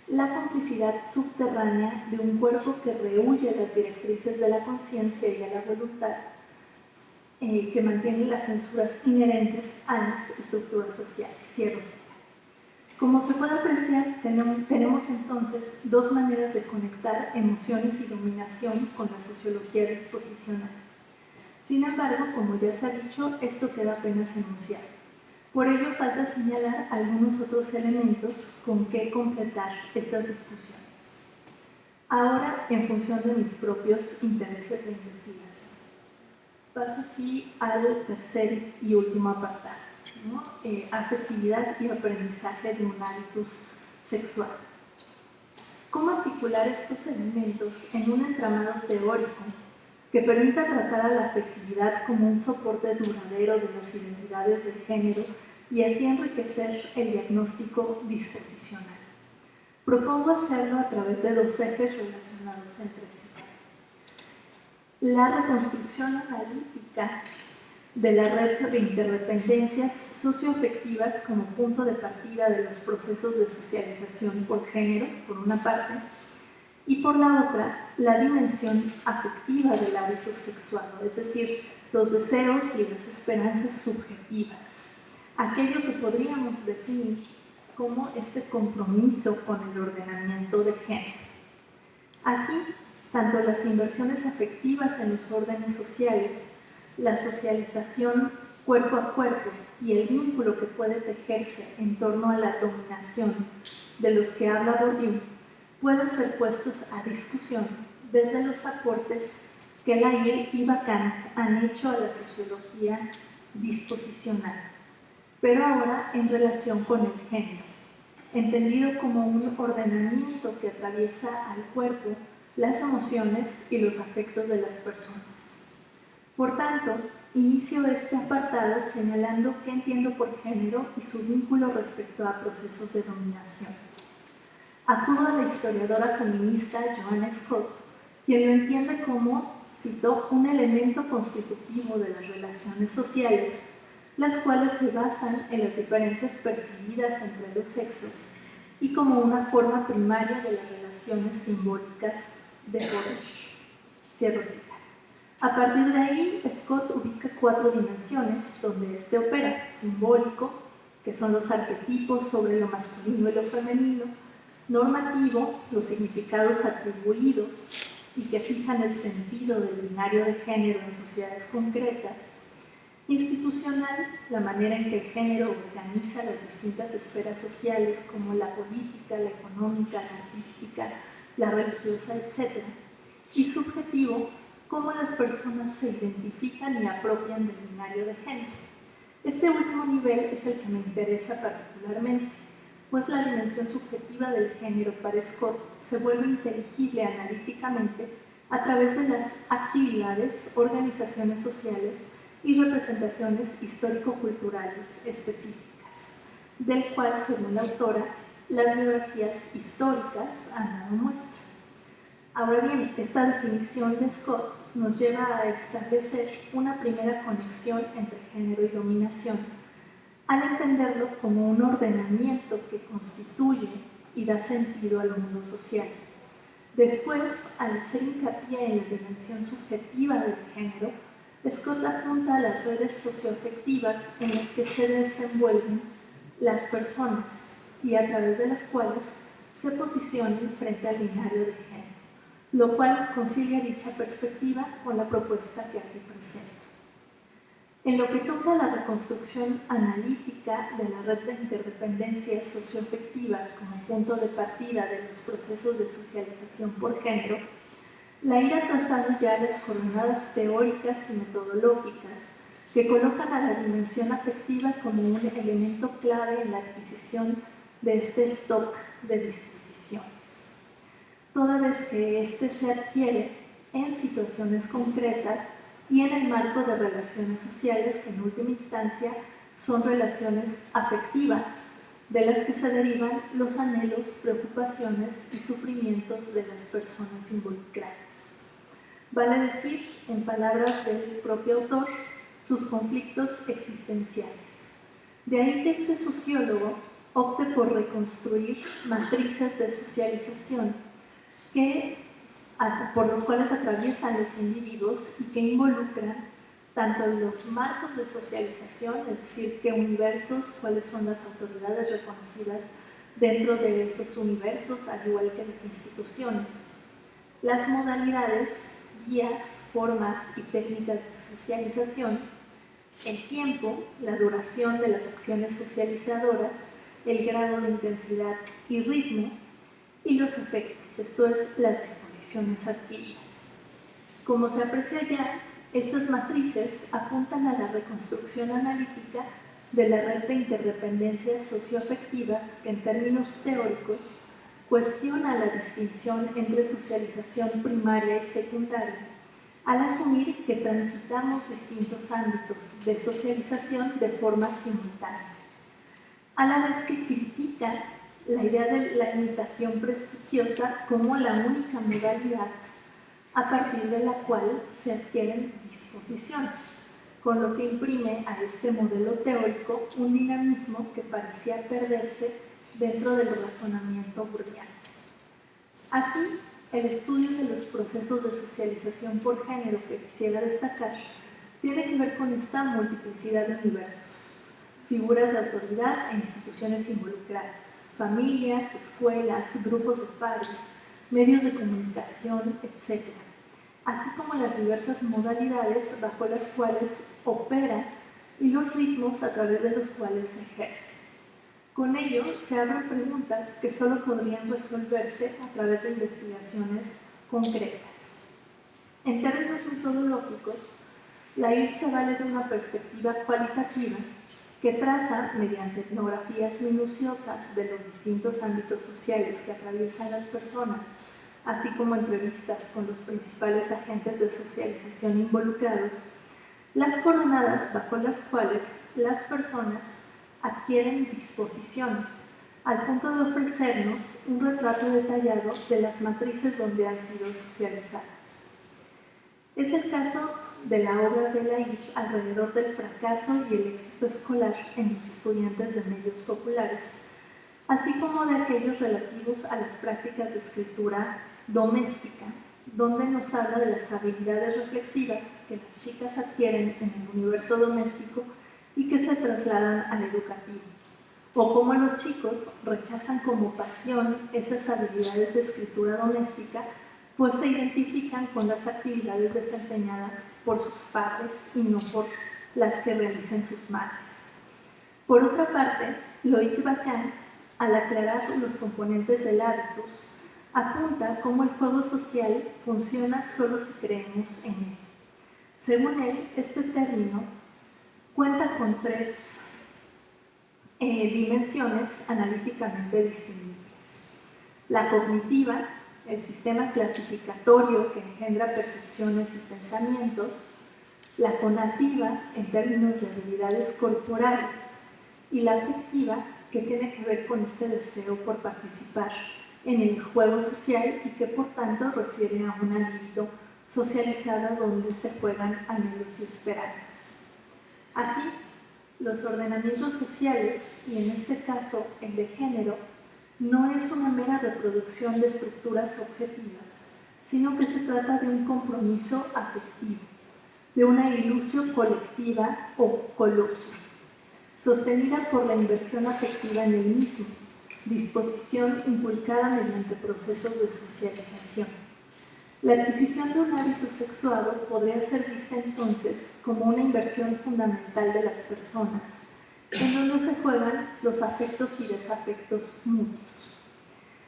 la complicidad subterránea de un cuerpo que rehúye las directrices de la conciencia y de la voluntad, que mantiene las censuras inherentes a las estructuras sociales. Cierro cita. Como se puede apreciar, tenemos entonces dos maneras de conectar emociones y dominación con la sociología disposicional. Sin embargo, como ya se ha dicho, esto queda apenas enunciado. Por ello, falta señalar algunos otros elementos con que completar estas discusiones. Ahora, en función de mis propios intereses de investigación. Paso así al tercer y último apartado, ¿no? Afectividad y aprendizaje de un hábitus sexual. ¿Cómo articular estos elementos en un entramado teórico que permita tratar a la afectividad como un soporte duradero de las identidades de género y así enriquecer el diagnóstico disposicional? Propongo hacerlo a través de dos ejes relacionados entre sí: la reconstrucción analítica de la red de interdependencias socioafectivas como punto de partida de los procesos de socialización por género, por una parte, y por la otra, la dimensión afectiva del hábito sexual, es decir, los deseos y las esperanzas subjetivas, aquello que podríamos definir como este compromiso con el ordenamiento de género. Así, tanto las inversiones afectivas en los órdenes sociales, la socialización cuerpo a cuerpo y el vínculo que puede tejerse en torno a la dominación de los que habla Bourdieu, pueden ser puestos a discusión desde los aportes que Laïlle y Bakan han hecho a la sociología disposicional, pero ahora en relación con el género, entendido como un ordenamiento que atraviesa al cuerpo, las emociones y los afectos de las personas. Por tanto, inicio este apartado señalando qué entiendo por género y su vínculo respecto a procesos de dominación. Acudo a la historiadora feminista Joanna Scott, quien lo entiende como, cito, un elemento constitutivo de las relaciones sociales, las cuales se basan en las diferencias percibidas entre los sexos y como una forma primaria de las relaciones simbólicas de poder. Cierro cita. A partir de ahí, Scott ubica 4 dimensiones donde este opera: simbólico, que son los arquetipos sobre lo masculino y lo femenino; normativo, los significados atribuidos y que fijan el sentido del binario de género en sociedades concretas; institucional, la manera en que el género organiza las distintas esferas sociales como la política, la económica, la artística, la religiosa, etc. Y subjetivo, cómo las personas se identifican y apropian del binario de género. Este último nivel es el que me interesa particularmente, pues la dimensión subjetiva del género para Scott se vuelve inteligible analíticamente a través de las actividades, organizaciones sociales y representaciones histórico-culturales específicas, del cual, según la autora, las biografías históricas han dado muestra. Ahora bien, esta definición de Scott nos lleva a establecer una primera conexión entre género y dominación, al entenderlo como un ordenamiento que constituye y da sentido al mundo social. Después, al hacer hincapié en la dimensión subjetiva del género, Scott apunta a las redes socioafectivas en las que se desenvuelven las personas y a través de las cuales se posicionan frente al binario de género, lo cual concilia dicha perspectiva con la propuesta que aquí presento. En lo que toca a la reconstrucción analítica de la red de interdependencias socioafectivas como punto de partida de los procesos de socialización por género, la IR ha trazado ya las coordenadas teóricas y metodológicas que colocan a la dimensión afectiva como un elemento clave en la adquisición de este stock de disposiciones, toda vez que éste se adquiere en situaciones concretas y en el marco de relaciones sociales que en última instancia son relaciones afectivas, de las que se derivan los anhelos, preocupaciones y sufrimientos de las personas involucradas. Vale decir, en palabras del propio autor, sus conflictos existenciales. De ahí que este sociólogo opte por reconstruir matrices de socialización por los cuales atraviesan los individuos y que involucran tanto los marcos de socialización, es decir, qué universos, cuáles son las autoridades reconocidas dentro de esos universos, al igual que las instituciones, las modalidades, vías, formas y técnicas de socialización, el tiempo, la duración de las acciones socializadoras, el grado de intensidad y ritmo, y los efectos, esto es, las disposiciones adquiridas. Como se aprecia ya, estas matrices apuntan a la reconstrucción analítica de la red de interdependencias socioafectivas que en términos teóricos cuestiona la distinción entre socialización primaria y secundaria, al asumir que transitamos distintos ámbitos de socialización de forma simultánea, a la vez que critica la idea de la imitación prestigiosa como la única modalidad a partir de la cual se adquieren disposiciones, con lo que imprime a este modelo teórico un dinamismo que parecía perderse dentro del razonamiento burdiano. Así, el estudio de los procesos de socialización por género que quisiera destacar tiene que ver con esta multiplicidad de universos, figuras de autoridad e instituciones involucradas, familias, escuelas, grupos de pares, medios de comunicación, etc., así como las diversas modalidades bajo las cuales opera y los ritmos a través de los cuales se ejerce. Con ello, se abren preguntas que solo podrían resolverse a través de investigaciones concretas. En términos metodológicos, la IR se vale de una perspectiva cualitativa que traza, mediante etnografías minuciosas de los distintos ámbitos sociales que atraviesan las personas, así como entrevistas con los principales agentes de socialización involucrados, las coordenadas bajo las cuales las personas adquieren disposiciones, al punto de ofrecernos un retrato detallado de las matrices donde han sido socializadas. Es el caso de la obra de la IR alrededor del fracaso y el éxito escolar en los estudiantes de medios populares, así como de aquellos relativos a las prácticas de escritura doméstica, donde nos habla de las habilidades reflexivas que las chicas adquieren en el universo doméstico y que se trasladan al educativo, o cómo los chicos rechazan como pasión esas habilidades de escritura doméstica, pues se identifican con las actividades desempeñadas por sus padres y no por las que realicen sus madres. Por otra parte, Loïc Bacquant, al aclarar los componentes del hábitus, apunta cómo el juego social funciona solo si creemos en él. Según él, este término cuenta con tres dimensiones analíticamente distinguibles. La cognitiva, el sistema clasificatorio que engendra percepciones y pensamientos; la conativa, en términos de habilidades corporales; y la afectiva, que tiene que ver con este deseo por participar en el juego social y que por tanto refiere a una libido socializada donde se juegan anhelos y esperanzas. Así, los ordenamientos sociales, y en este caso el de género, no es una mera reproducción de estructuras objetivas, sino que se trata de un compromiso afectivo, de una ilusión colectiva o colosio, sostenida por la inversión afectiva en el mismo, disposición inculcada mediante procesos de socialización. La adquisición de un hábito sexuado podría ser vista entonces como una inversión fundamental de las personas, en donde se juegan los afectos y desafectos mutuos.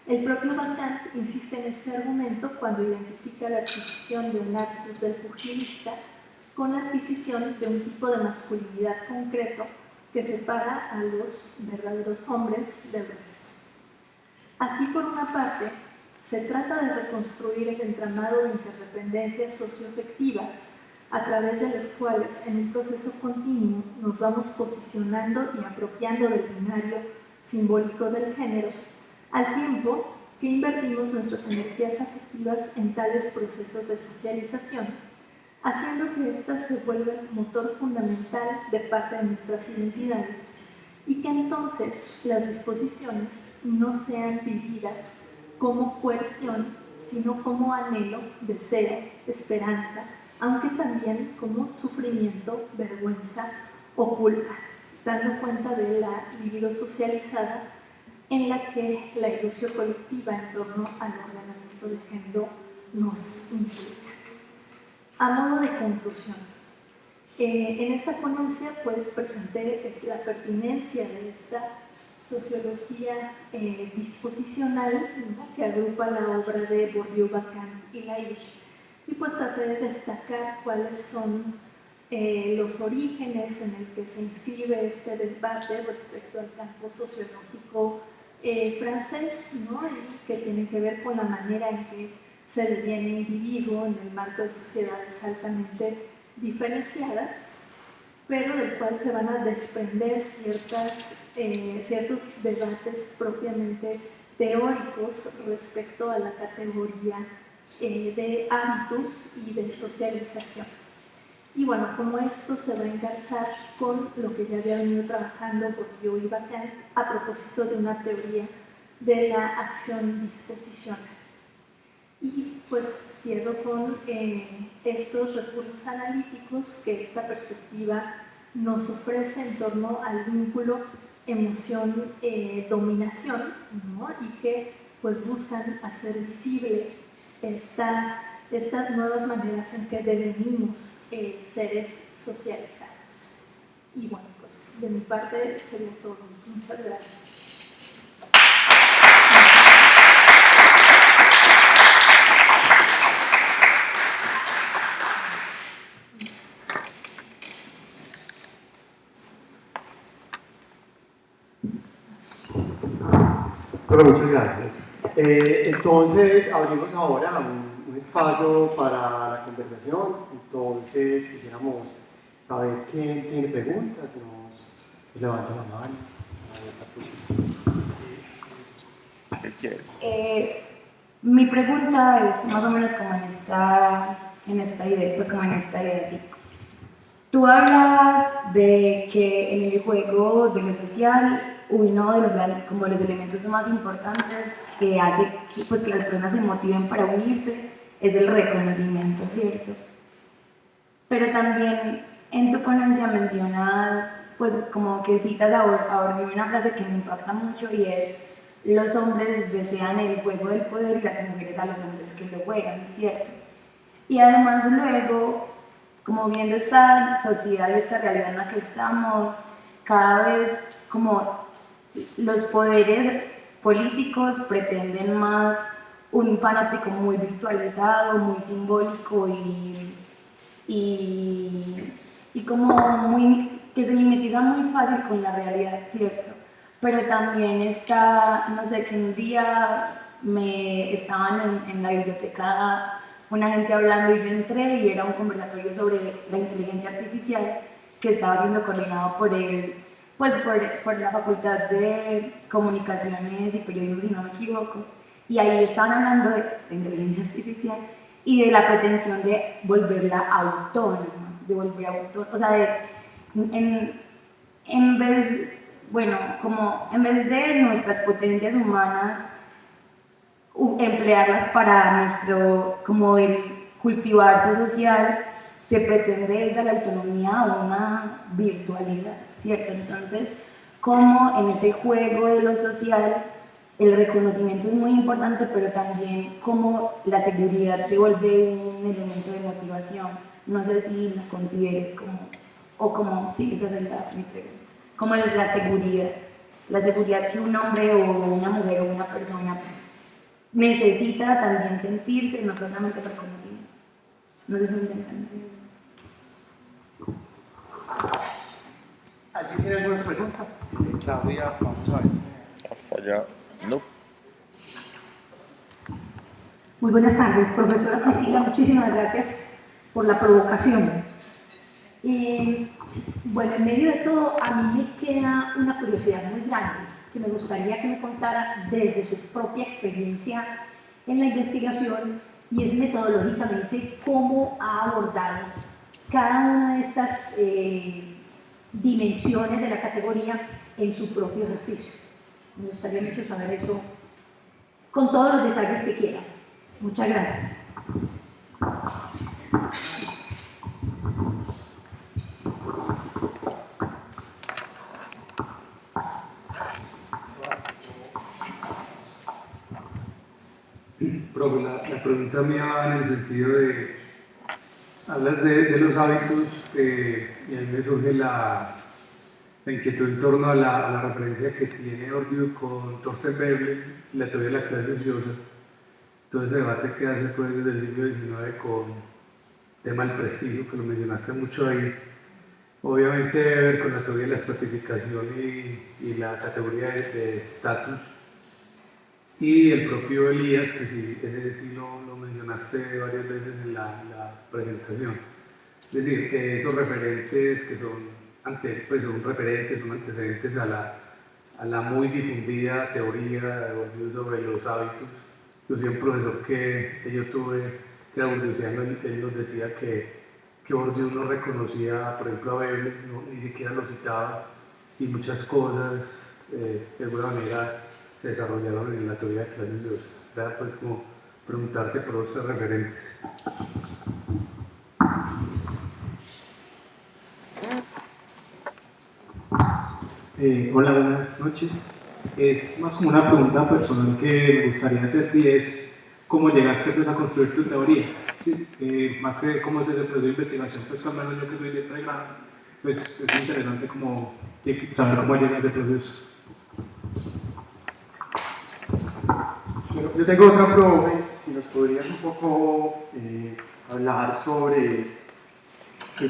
El propio Lacan insiste en este argumento cuando identifica la adquisición de un hábitus del pugilista con la adquisición de un tipo de masculinidad concreto que separa a los verdaderos hombres del resto. Así, por una parte, se trata de reconstruir el entramado de interdependencias socioafectivas a través de las cuales, en un proceso continuo, nos vamos posicionando y apropiando del binario simbólico del género, al tiempo que invertimos nuestras energías afectivas en tales procesos de socialización, haciendo que éstas se vuelvan motor fundamental de parte de nuestras identidades y que entonces las disposiciones no sean vividas como coerción, sino como anhelo, deseo, esperanza, aunque también como sufrimiento, vergüenza o culpa, dando cuenta de la libido socializada en la que la ilusión colectiva en torno al ordenamiento de género nos implica. A modo de conclusión, en esta ponencia pues presenté la pertinencia de esta sociología disposicional, ¿no?, que agrupa la obra de Bourdieu, Lacan y Laïch, y pues traté de destacar cuáles son los orígenes en el que se inscribe este debate respecto al campo sociológico francés, ¿no?, y que tiene que ver con la manera en que se deviene individuo en el marco de sociedades altamente diferenciadas, pero del cual se van a desprender ciertos debates propiamente teóricos respecto a la categoría de hábitos y de socialización. Y bueno, como esto se va a engarzar con lo que ya había venido trabajando Bourdieu y Lacan a propósito de una teoría de la acción disposicional. Y pues cierro con estos recursos analíticos que esta perspectiva nos ofrece en torno al vínculo emoción-dominación, ¿no?, y que pues buscan hacer visible estas nuevas maneras en que devenimos seres socializados. Y bueno, pues de mi parte sería todo. Muchas gracias. Bueno, muchas gracias. Entonces, abrimos ahora un espacio para la conversación. Entonces, quisiéramos saber quién tiene preguntas, nos levanta la mano. Mi pregunta es más o menos como en esta idea, pues como en esta idea, sí. Tú hablas de que en el juego de lo social, uno de como los elementos más importantes que hace pues, que las personas se motiven para unirse es el reconocimiento, ¿cierto? Pero también en tu ponencia mencionas, pues como que citas a Bourdieu una frase que me impacta mucho y es: los hombres desean el juego del poder y las mujeres a los hombres que lo juegan, ¿cierto? Y además luego, como viendo esta sociedad y esta realidad en la que estamos, cada vez como los poderes políticos pretenden más un fanático muy virtualizado, muy simbólico y como muy, que se mimetiza muy fácil con la realidad, ¿cierto? pero también está, no sé, que un día estaban en la biblioteca una gente hablando y yo entré y era un conversatorio sobre la inteligencia artificial que estaba siendo coordinado por la Facultad de Comunicaciones y Periodismo, si no me equivoco, y ahí estaban hablando de la inteligencia artificial y de la pretensión de volverla autónoma, o sea, en vez, bueno, como en vez de nuestras potencias humanas, emplearlas para como el cultivarse social, se pretende desde la autonomía una virtualidad, ¿cierto? Entonces, como en ese juego de lo social, el reconocimiento es muy importante, pero también como la seguridad se vuelve un elemento de motivación. No sé si lo consideres sí, esa es mi pregunta, como la seguridad que un hombre o una mujer o una persona necesita también sentirse, no solamente reconocimiento. No sé si me entienden. ¿Alguien tiene alguna pregunta? Claudia, vamos a ver. Hasta allá. No. Muy buenas tardes, profesora Priscila, muchísimas gracias por la provocación. Bueno, en medio de todo, a mí me queda una curiosidad muy grande que me gustaría que me contara desde su propia experiencia en la investigación, y es metodológicamente cómo ha abordado cada una de estas dimensiones de la categoría en su propio ejercicio. Me gustaría mucho saber eso con todos los detalles que quiera. Muchas gracias. Profe, la pregunta mía va en el sentido de, hablas de los hábitos y a mí me surge la inquietud en torno a la referencia que tiene Bourdieu con Thorsten Veblen, la teoría de la clase ociosa, todo ese debate que hace pues, desde el siglo XIX con el tema del prestigio, que lo mencionaste mucho ahí. Obviamente debe ver con la teoría de la estratificación y la categoría de estatus. Y el propio Elías, que sí, ese sí lo mencionaste varias veces en la presentación. Es decir, que esos referentes que son referentes, son antecedentes a la muy difundida teoría de Bourdieu sobre los hábitos. Yo soy un profesor que yo tuve, que era bourdieusiano, y él nos decía que Bourdieu no reconocía, por ejemplo, a Veblen, ni siquiera lo citaba, y muchas cosas, de alguna manera, se desarrollaron en la teoría de clases de hoy. Era pues como preguntarte por esos referentes. Hola, buenas noches. Es más como una pregunta personal que me gustaría hacerte, y es cómo llegaste pues, a construir tu teoría. ¿Sí? Más que cómo es ese proceso de investigación, pues al menos yo que soy de pregrado, pues es interesante como saber cómo llega ese proceso. Bueno, yo tengo otra profe, si nos podrías un poco hablar sobre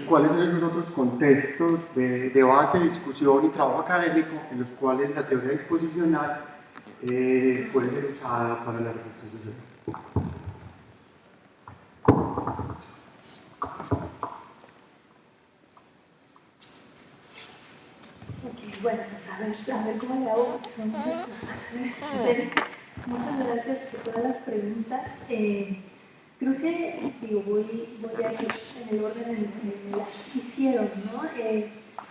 cuáles son los otros contextos de debate, discusión y trabajo académico en los cuales la teoría disposicional puede ser usada para la reflexión social. Ok, bueno, pues a ver cómo le hago, porque son muchas cosas. Muchas gracias por todas las preguntas. Creo que voy a ir en el orden en el que las hicieron, ¿no?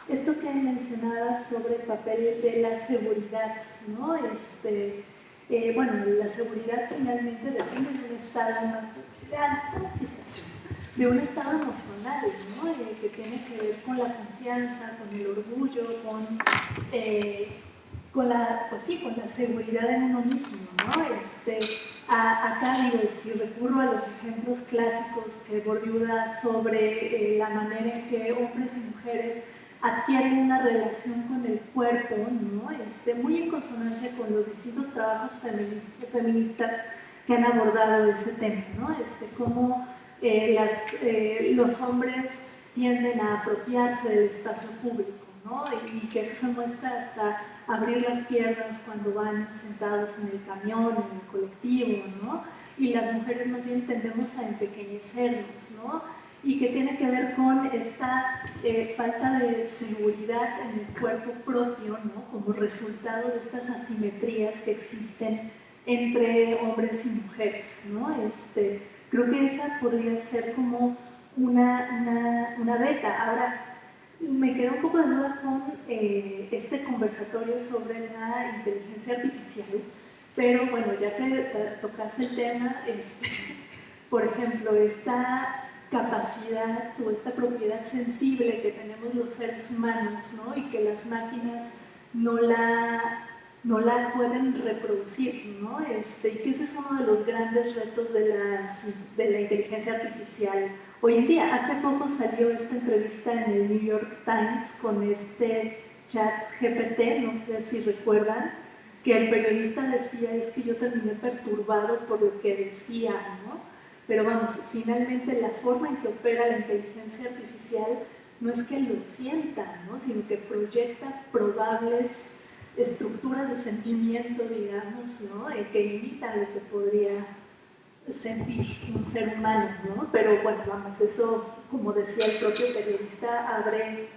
Esto que mencionabas sobre el papel de la seguridad, ¿no? Bueno, la seguridad finalmente depende de un estado emocional, ¿no? Que tiene que ver con la confianza, con el orgullo, con la seguridad en uno mismo, ¿no? Acá digo, si recurro a los ejemplos clásicos que Bourdieu da sobre la manera en que hombres y mujeres adquieren una relación con el cuerpo, ¿no? Muy en consonancia con los distintos trabajos feministas que han abordado ese tema, ¿no? Cómo los hombres tienden a apropiarse del espacio público, ¿no? Y que eso se muestra hasta abrir las piernas cuando van sentados en el camión, en el colectivo, ¿no? Y las mujeres más bien tendemos a empequeñecernos, ¿no? Y que tiene que ver con esta falta de seguridad en el cuerpo propio, ¿no? Como resultado de estas asimetrías que existen entre hombres y mujeres, ¿no? Creo que esa podría ser como una beta. Ahora, me quedó un poco de duda con este conversatorio sobre la inteligencia artificial, pero bueno, ya que tocaste el tema, por ejemplo, esta capacidad o esta propiedad sensible que tenemos los seres humanos, ¿no? Y que las máquinas no la pueden reproducir, ¿no? Y que ese es uno de los grandes retos de la inteligencia artificial hoy en día. Hace poco salió esta entrevista en el New York Times con este chat GPT, no sé si recuerdan, que el periodista decía, es que yo terminé perturbado por lo que decía, ¿no? Pero vamos, finalmente la forma en que opera la inteligencia artificial no es que lo sienta, ¿no? Sino que proyecta probables estructuras de sentimiento, digamos, ¿no? Que imitan lo que podría sentir un ser humano, ¿no? Pero bueno, vamos, eso, como decía el propio periodista, abre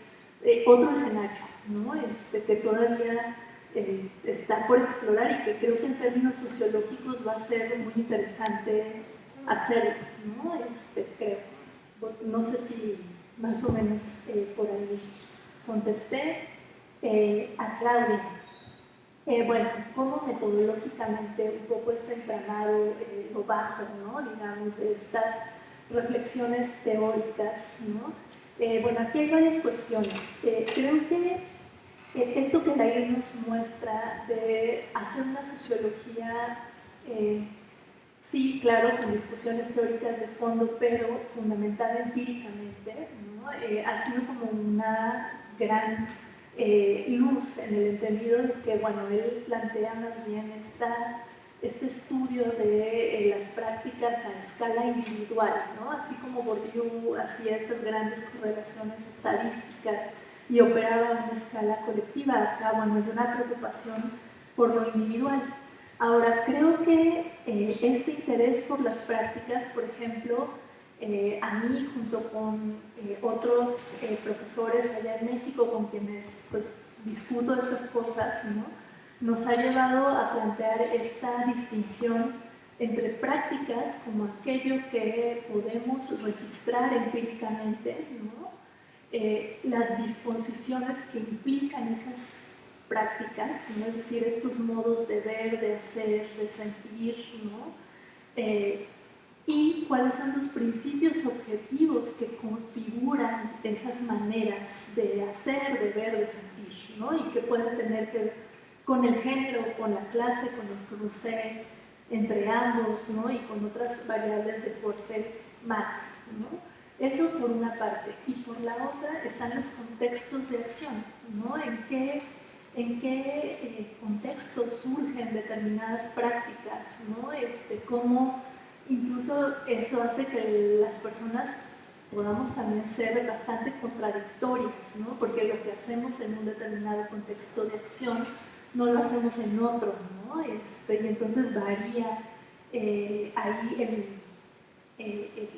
otro escenario, ¿no? Que todavía está por explorar y que creo que en términos sociológicos va a ser muy interesante hacerlo, ¿no? Creo. No sé si más o menos por ahí contesté. A Claudia. Bueno, como metodológicamente un poco este entramado lo bajo, ¿no? Digamos, de estas reflexiones teóricas, ¿no? Bueno, aquí hay varias cuestiones. Creo que esto que Lair nos muestra de hacer una sociología, sí, claro, con discusiones teóricas de fondo, pero fundamentada empíricamente, ¿no? Ha sido como una gran luz en el entendido de que, bueno, él plantea más bien este estudio de las prácticas a escala individual, ¿no? Así como Bourdieu hacía estas grandes correlaciones estadísticas y operaba a una escala colectiva. Acá, bueno, hay una preocupación por lo individual. Ahora, creo que este interés por las prácticas, por ejemplo, a mí, junto con otros profesores allá en México con quienes pues, discuto estas cosas, ¿no? Nos ha llevado a plantear esta distinción entre prácticas como aquello que podemos registrar empíricamente, ¿no? Las disposiciones que implican esas prácticas, ¿no? Es decir, estos modos de ver, de hacer, de sentir, ¿no? Y cuáles son los principios objetivos que configuran esas maneras de hacer, de ver, de sentir, ¿no? Y que pueden tener que ver con el género, con la clase, con el cruce entre ambos, ¿no? Y con otras variables de porte macro, ¿no? Eso por una parte. Y por la otra están los contextos de acción, ¿no? ¿En qué contextos surgen determinadas prácticas, ¿no? Cómo incluso eso hace que las personas podamos también ser bastante contradictorias, ¿no? Porque lo que hacemos en un determinado contexto de acción no lo hacemos en otro, ¿no? Y entonces varía ahí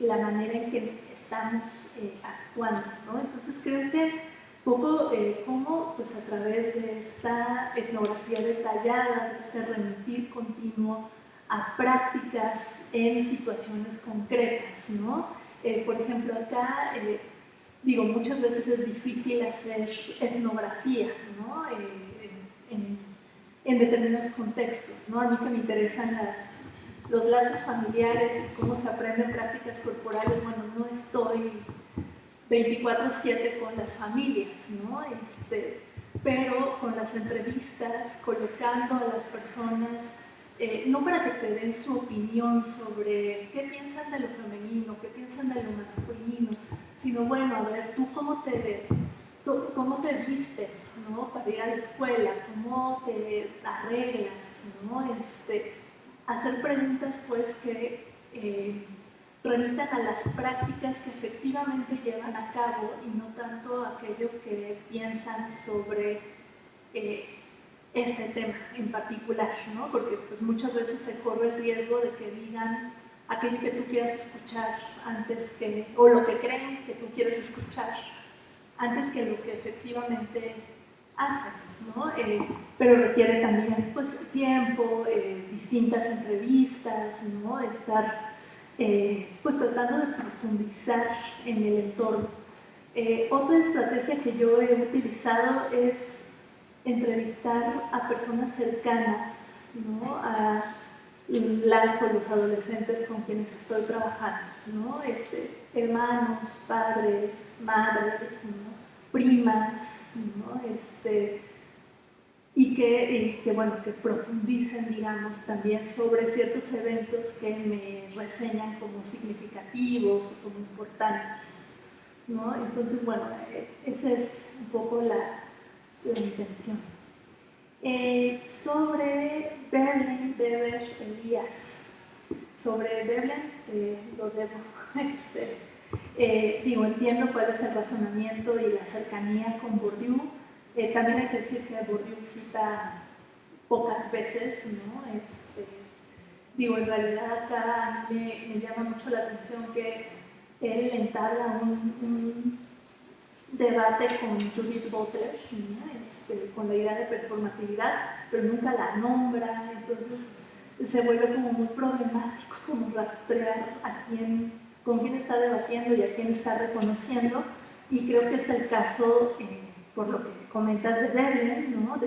la manera en que estamos actuando, ¿no? Entonces creo que poco cómo pues a través de esta etnografía detallada, de este remitir continuo a prácticas en situaciones concretas, ¿no? Por ejemplo, acá, digo, muchas veces es difícil hacer etnografía, ¿no? En determinados contextos, ¿no? A mí que me interesan los lazos familiares y cómo se aprenden prácticas corporales, bueno, no estoy 24/7 con las familias, ¿no? Pero con las entrevistas, colocando a las personas, no para que te den su opinión sobre qué piensan de lo femenino, qué piensan de lo masculino, sino, bueno, a ver, tú cómo te vistes, ¿no? Para ir a la escuela, cómo te arreglas, ¿no? Hacer preguntas, pues, que remitan a las prácticas que efectivamente llevan a cabo y no tanto aquello que piensan sobre ese tema en particular, ¿no? Porque pues, muchas veces se corre el riesgo de que digan aquello que tú quieras escuchar antes que, o lo que creen que tú quieres escuchar antes que lo que efectivamente hacen, ¿no? Pero requiere también pues, tiempo, distintas entrevistas, ¿no? Estar pues, tratando de profundizar en el entorno. Otra estrategia que yo he utilizado es entrevistar a personas cercanas, ¿no? A las o los adolescentes con quienes estoy trabajando, ¿no? Hermanos, padres, madres, ¿no? Primas, ¿no? Y que, bueno, que profundicen, digamos, también sobre ciertos eventos que me reseñan como significativos o como importantes, ¿no? Entonces, bueno, esa es un poco la intención. Sobre Berlin, Weber, Elías. Sobre Berlin, lo debo. Digo, entiendo cuál es el razonamiento y la cercanía con Bourdieu. También hay que decir que Bourdieu cita pocas veces, ¿no? Digo, en realidad acá me llama mucho la atención que él entabla un debate con Judith Butler, ¿no? Con la idea de performatividad, pero nunca la nombra, entonces se vuelve como muy problemático como rastrear con quién está debatiendo y a quién está reconociendo, y creo que es el caso, por lo que comentas de Weber, ¿no?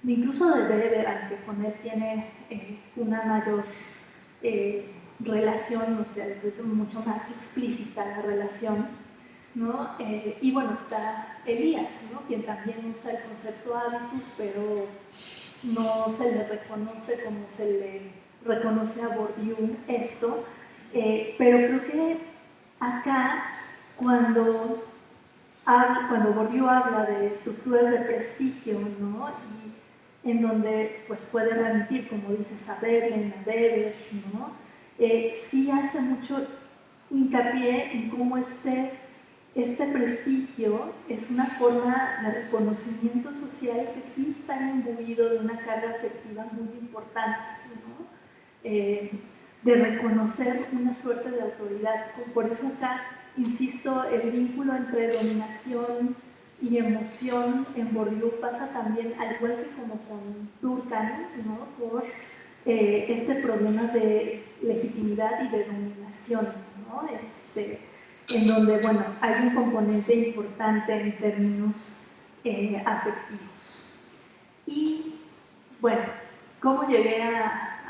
Incluso de Weber, aunque con él tiene una mayor relación, o sea, es mucho más explícita la relación, ¿no? Y bueno, está Elías, ¿no? Quien también usa el concepto habitus, pero no se le reconoce como se le reconoce a Bourdieu esto, pero creo que acá cuando Bourdieu habla de estructuras de prestigio, ¿no? Y en donde pues, puede remitir, como dices, a Veblen, a Weber, ¿no? Sí hace mucho hincapié en cómo este prestigio es una forma de reconocimiento social que sí está imbuido de una carga afectiva muy importante, ¿no? De reconocer una suerte de autoridad. Por eso acá, insisto, el vínculo entre dominación y emoción en Bourdieu pasa también, al igual que como con Durkheim, ¿no? Por este problema de legitimidad y de dominación, ¿no? En donde, bueno, hay un componente importante en términos afectivos. Y, bueno, ¿cómo llegué a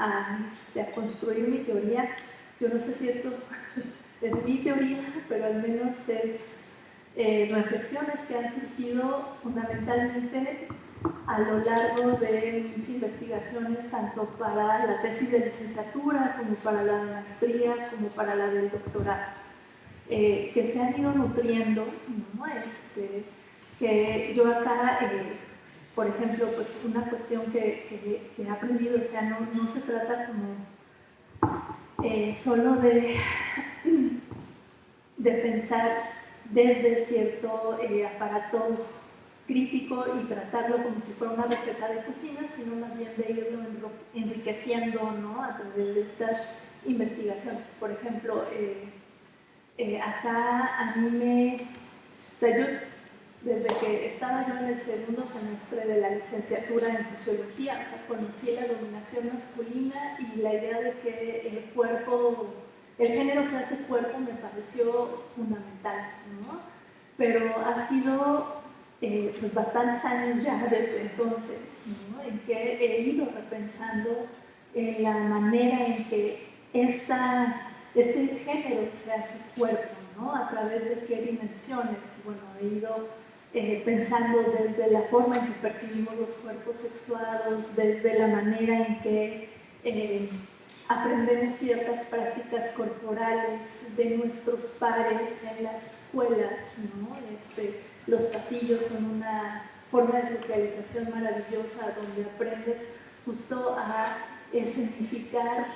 construir mi teoría? Yo no sé si esto es mi teoría, pero al menos es reflexiones que han surgido fundamentalmente a lo largo de mis investigaciones, tanto para la tesis de licenciatura, como para la maestría, como para la del doctorado. Que se han ido nutriendo, ¿no? Que yo acá, por ejemplo, pues una cuestión que he aprendido, o sea, no se trata como solo de pensar desde cierto aparato crítico y tratarlo como si fuera una receta de cocina, sino más bien de irlo enriqueciendo, ¿no? A través de estas investigaciones. Por ejemplo, acá a mí o sea, yo desde que estaba yo en el segundo semestre de la licenciatura en sociología, o sea, conocí la dominación masculina y la idea de que el género se hace cuerpo me pareció fundamental, ¿no? Pero ha sido pues bastantes años ya desde entonces, ¿no? En que he ido repensando la manera en que este género se hace cuerpo, ¿no? A través de qué dimensiones. Bueno, he ido pensando desde la forma en que percibimos los cuerpos sexuados, desde la manera en que aprendemos ciertas prácticas corporales de nuestros pares en las escuelas, ¿no? Los pasillos son una forma de socialización maravillosa donde aprendes justo a significar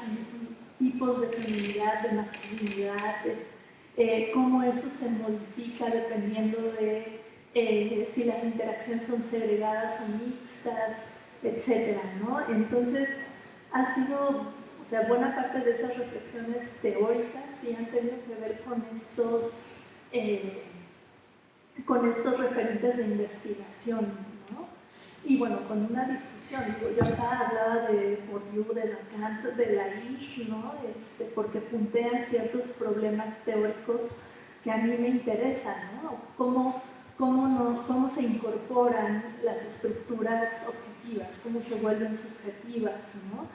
tipos de feminidad, de masculinidad, cómo eso se modifica dependiendo de si las interacciones son segregadas o mixtas, etcétera, ¿no? Entonces, ha sido, o sea, buena parte de esas reflexiones teóricas sí han tenido que ver con estos referentes de investigación, ¿no? Y bueno, con una discusión, digo, yo acá hablaba de Bourdieu, de Lacan, de Laïch, ¿no? Porque puntean ciertos problemas teóricos que a mí me interesan, ¿no? Cómo se incorporan las estructuras objetivas, cómo se vuelven subjetivas, ¿no?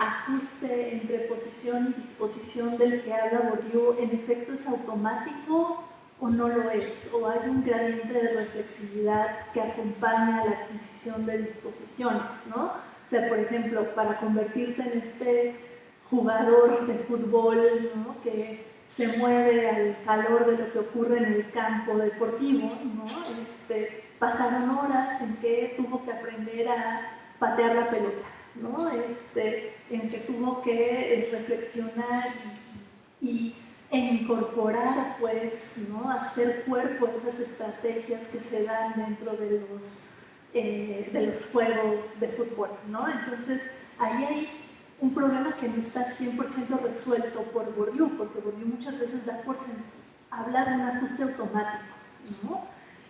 Ajuste entre posición y disposición del que habla Bourdieu, ¿en efecto es automático o no lo es? ¿O hay un gradiente de reflexividad que acompaña la adquisición de disposiciones, ¿no? O sea, por ejemplo, para convertirte en este jugador de fútbol, ¿no? Que se mueve al calor de lo que ocurre en el campo deportivo, ¿no? Pasaron horas en que tuvo que aprender a patear la pelota, ¿no? En que tuvo que reflexionar e incorporar, pues, ¿no? Hacer cuerpo a esas estrategias que se dan dentro de los juegos de fútbol, ¿no? Entonces, ahí hay un problema que no está 100% resuelto por Bourdieu, porque Bourdieu muchas veces habla de un ajuste automático, ¿no?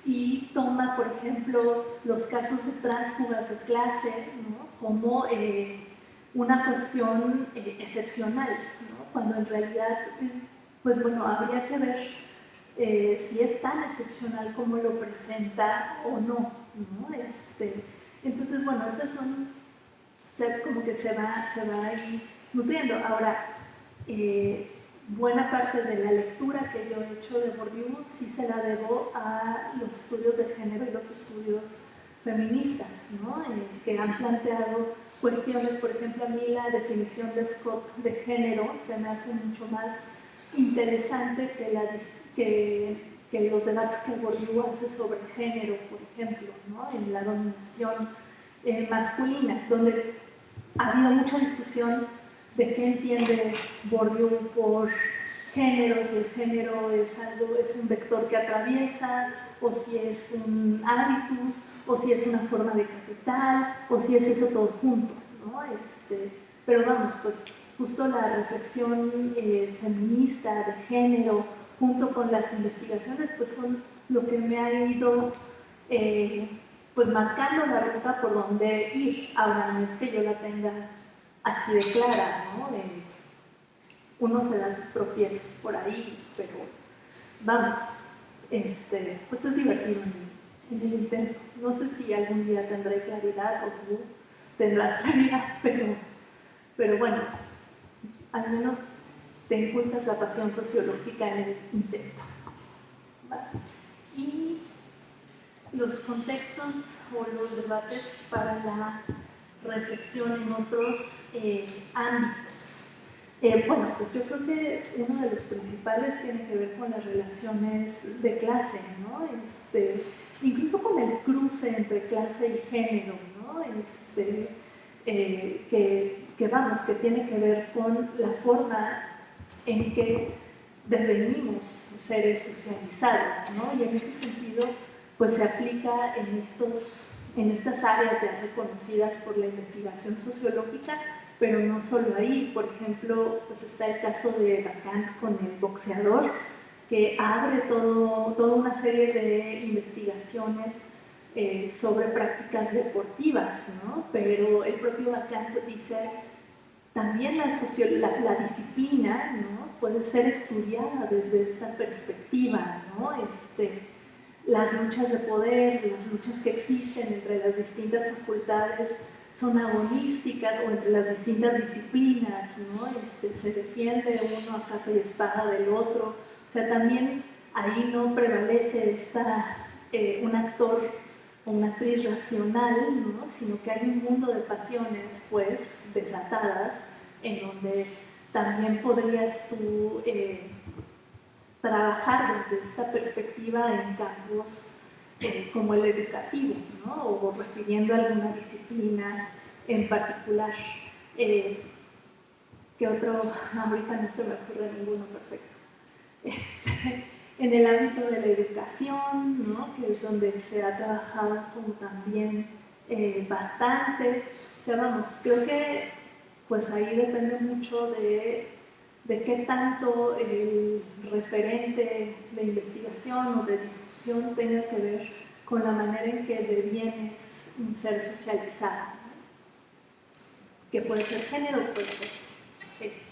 Y toma, por ejemplo, los casos de tránsfugas de clase, ¿no? Como una cuestión excepcional, ¿no? Cuando en realidad, pues bueno, habría que ver si es tan excepcional como lo presenta o no, ¿no? Entonces, bueno, esas son, o sea, como que se va ahí nutriendo. Ahora, buena parte de la lectura que yo he hecho de Bourdieu sí se la debo a los estudios de género y los estudios feministas, ¿no? Que han planteado cuestiones, por ejemplo, a mí la definición de Scott de género se me hace mucho más interesante que los debates que Bourdieu hace sobre género, por ejemplo, ¿no? En la dominación masculina, donde ha habido mucha discusión de qué entiende Bourdieu por género, si el género es un vector que atraviesa, o si es un hábitus, o si es una forma de capital, o si es eso todo junto, ¿no? Pero vamos, pues justo la reflexión feminista de género junto con las investigaciones pues son lo que me ha ido pues marcando la ruta por donde ir. Ahora no es que yo la tenga así de clara, ¿no? Uno se da sus tropiezos por ahí, pero vamos, pues es divertido en el intento. No sé si algún día tendré claridad o tú tendrás claridad, pero bueno, al menos te inculcas la pasión sociológica en el intento. ¿Vale? Y los contextos o los debates para la reflexión en otros ámbitos. Bueno, pues yo creo que uno de los principales tiene que ver con las relaciones de clase, ¿no? Incluso con el cruce entre clase y género, ¿no? Que tiene que ver con la forma en que devenimos seres socializados, ¿no? Y en ese sentido, pues se aplica en estas áreas ya reconocidas por la investigación sociológica, pero no solo ahí. Por ejemplo, pues está el caso de Lacan con el boxeador, que abre toda una serie de investigaciones sobre prácticas deportivas, ¿no? Pero el propio Lacan dice también la disciplina, ¿no? Puede ser estudiada desde esta perspectiva, ¿no? Las luchas de poder, las luchas que existen entre las distintas facultades son agonísticas, o entre las distintas disciplinas, ¿no? Se defiende uno a capa y espada del otro. O sea, también ahí no prevalece un actor o una actriz racional, ¿no? Sino que hay un mundo de pasiones, pues, desatadas, en donde también podrías tú trabajar desde esta perspectiva en campos como el educativo, ¿no? O refiriendo a alguna disciplina en particular. ¿Qué otro? Ahorita no se me ocurre ninguno perfecto. En el ámbito de la educación, ¿no? Que es donde se ha trabajado como también bastante. O sea, vamos, creo que pues ahí depende mucho de qué tanto el referente de investigación o de discusión tenga que ver con la manera en que devienes un ser socializado, ¿no? Que puede ser género, puede ser sexo.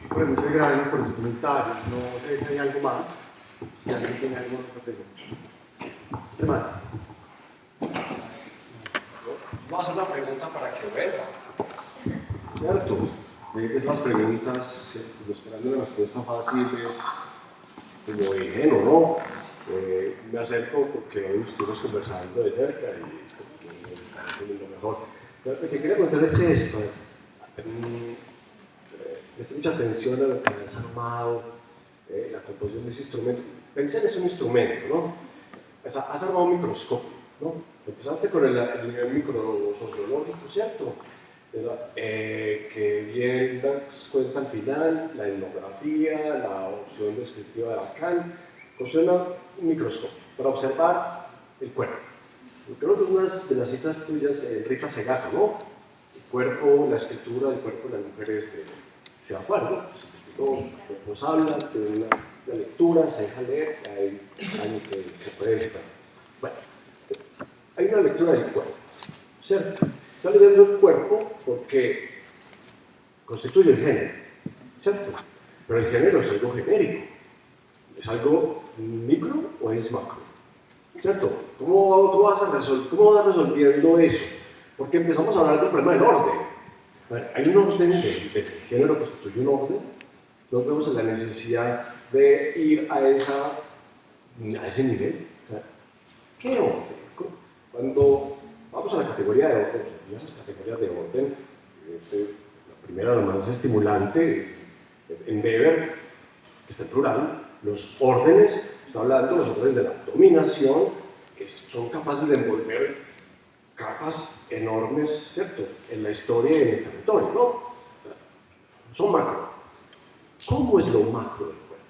Bueno, muchas gracias por los comentarios. No sé si hay algo más. Si alguien tiene alguna otra pregunta. Hermano. Voy a hacer una pregunta para que vuelva. ¿Cierto? Esas preguntas, esperando una respuesta fácil, es como dije, ¿no? Me acerco porque hoy estuvimos conversando de cerca y me parece lo mejor. Pero lo que quería contar es esto. Preste mucha atención a lo que has armado, la composición de ese instrumento. Pensé en ese instrumento, ¿no? Has armado un microscopio, ¿no? Empezaste con el nivel microsociológico, ¿cierto? Que bien das cuenta al final, la etnografía, la opción descriptiva de Lacan, construye un microscopio para observar el cuerpo. Creo que una de las citas tuyas, Rita Segato, ¿no? El cuerpo, la escritura del cuerpo de las mujeres de Ciudad Juárez, ¿no? Nos habla de una lectura, se deja leer, hay algo que se presta. Bueno, hay una lectura del cuerpo, ¿cierto? Está leyendo el cuerpo porque constituye el género, ¿cierto? Pero el género es algo genérico. ¿Es algo micro o es macro? ¿Cierto? ¿Cómo vas resolviendo eso? Porque empezamos a hablar del problema del orden. Bueno, hay un orden, el género constituye un orden. Nos vemos en la necesidad de ir a ese nivel. ¿Qué orden? Cuando vamos a la categoría de orden, diversas categorías de orden, la primera, la más estimulante, en Weber, que está en plural, los órdenes, está hablando de los órdenes de la dominación, son capaces de envolver capas enormes, ¿cierto?, en la historia y en el territorio, ¿no? Son macro. ¿Cómo es lo macro del cuerpo?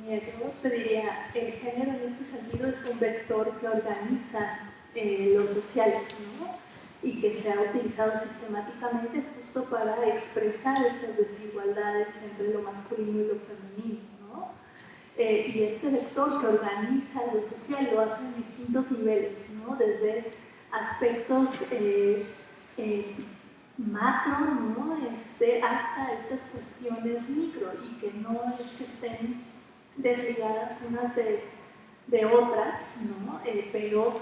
Yo te diría, el género en este sentido es un vector que organiza lo social, ¿no? Y que se ha utilizado sistemáticamente justo para expresar estas desigualdades entre lo masculino y lo femenino, ¿no? Y este vector que organiza lo social lo hace en distintos niveles, ¿no? Desde aspectos macro, ¿no? Hasta estas cuestiones micro, y que no es que estén desligadas unas de otras, ¿no? Pero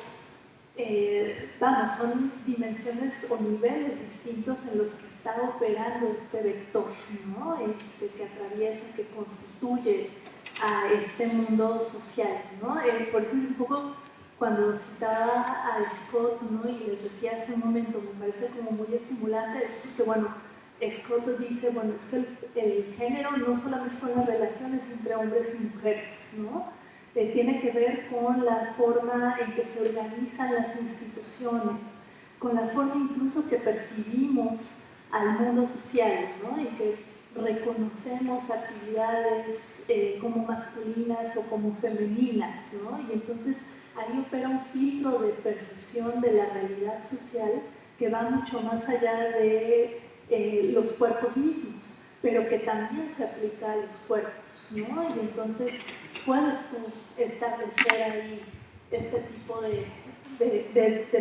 vamos, son dimensiones o niveles distintos en los que está operando este vector, ¿no? Que atraviesa, que constituye a este mundo social, ¿no? Por eso un poco cuando citaba a Scott, ¿no? Y les decía hace un momento, me parece como muy estimulante, es porque, bueno, Scott dice, bueno, es que el género no solamente son las relaciones entre hombres y mujeres, ¿no? Tiene que ver con la forma en que se organizan las instituciones, con la forma incluso que percibimos al mundo social, ¿no? Y que reconocemos actividades como masculinas o como femeninas, ¿no? Y entonces ahí opera un filtro de percepción de la realidad social que va mucho más allá de los cuerpos mismos, pero que también se aplica a los cuerpos, ¿no? Y entonces puedes tú establecer ahí este tipo de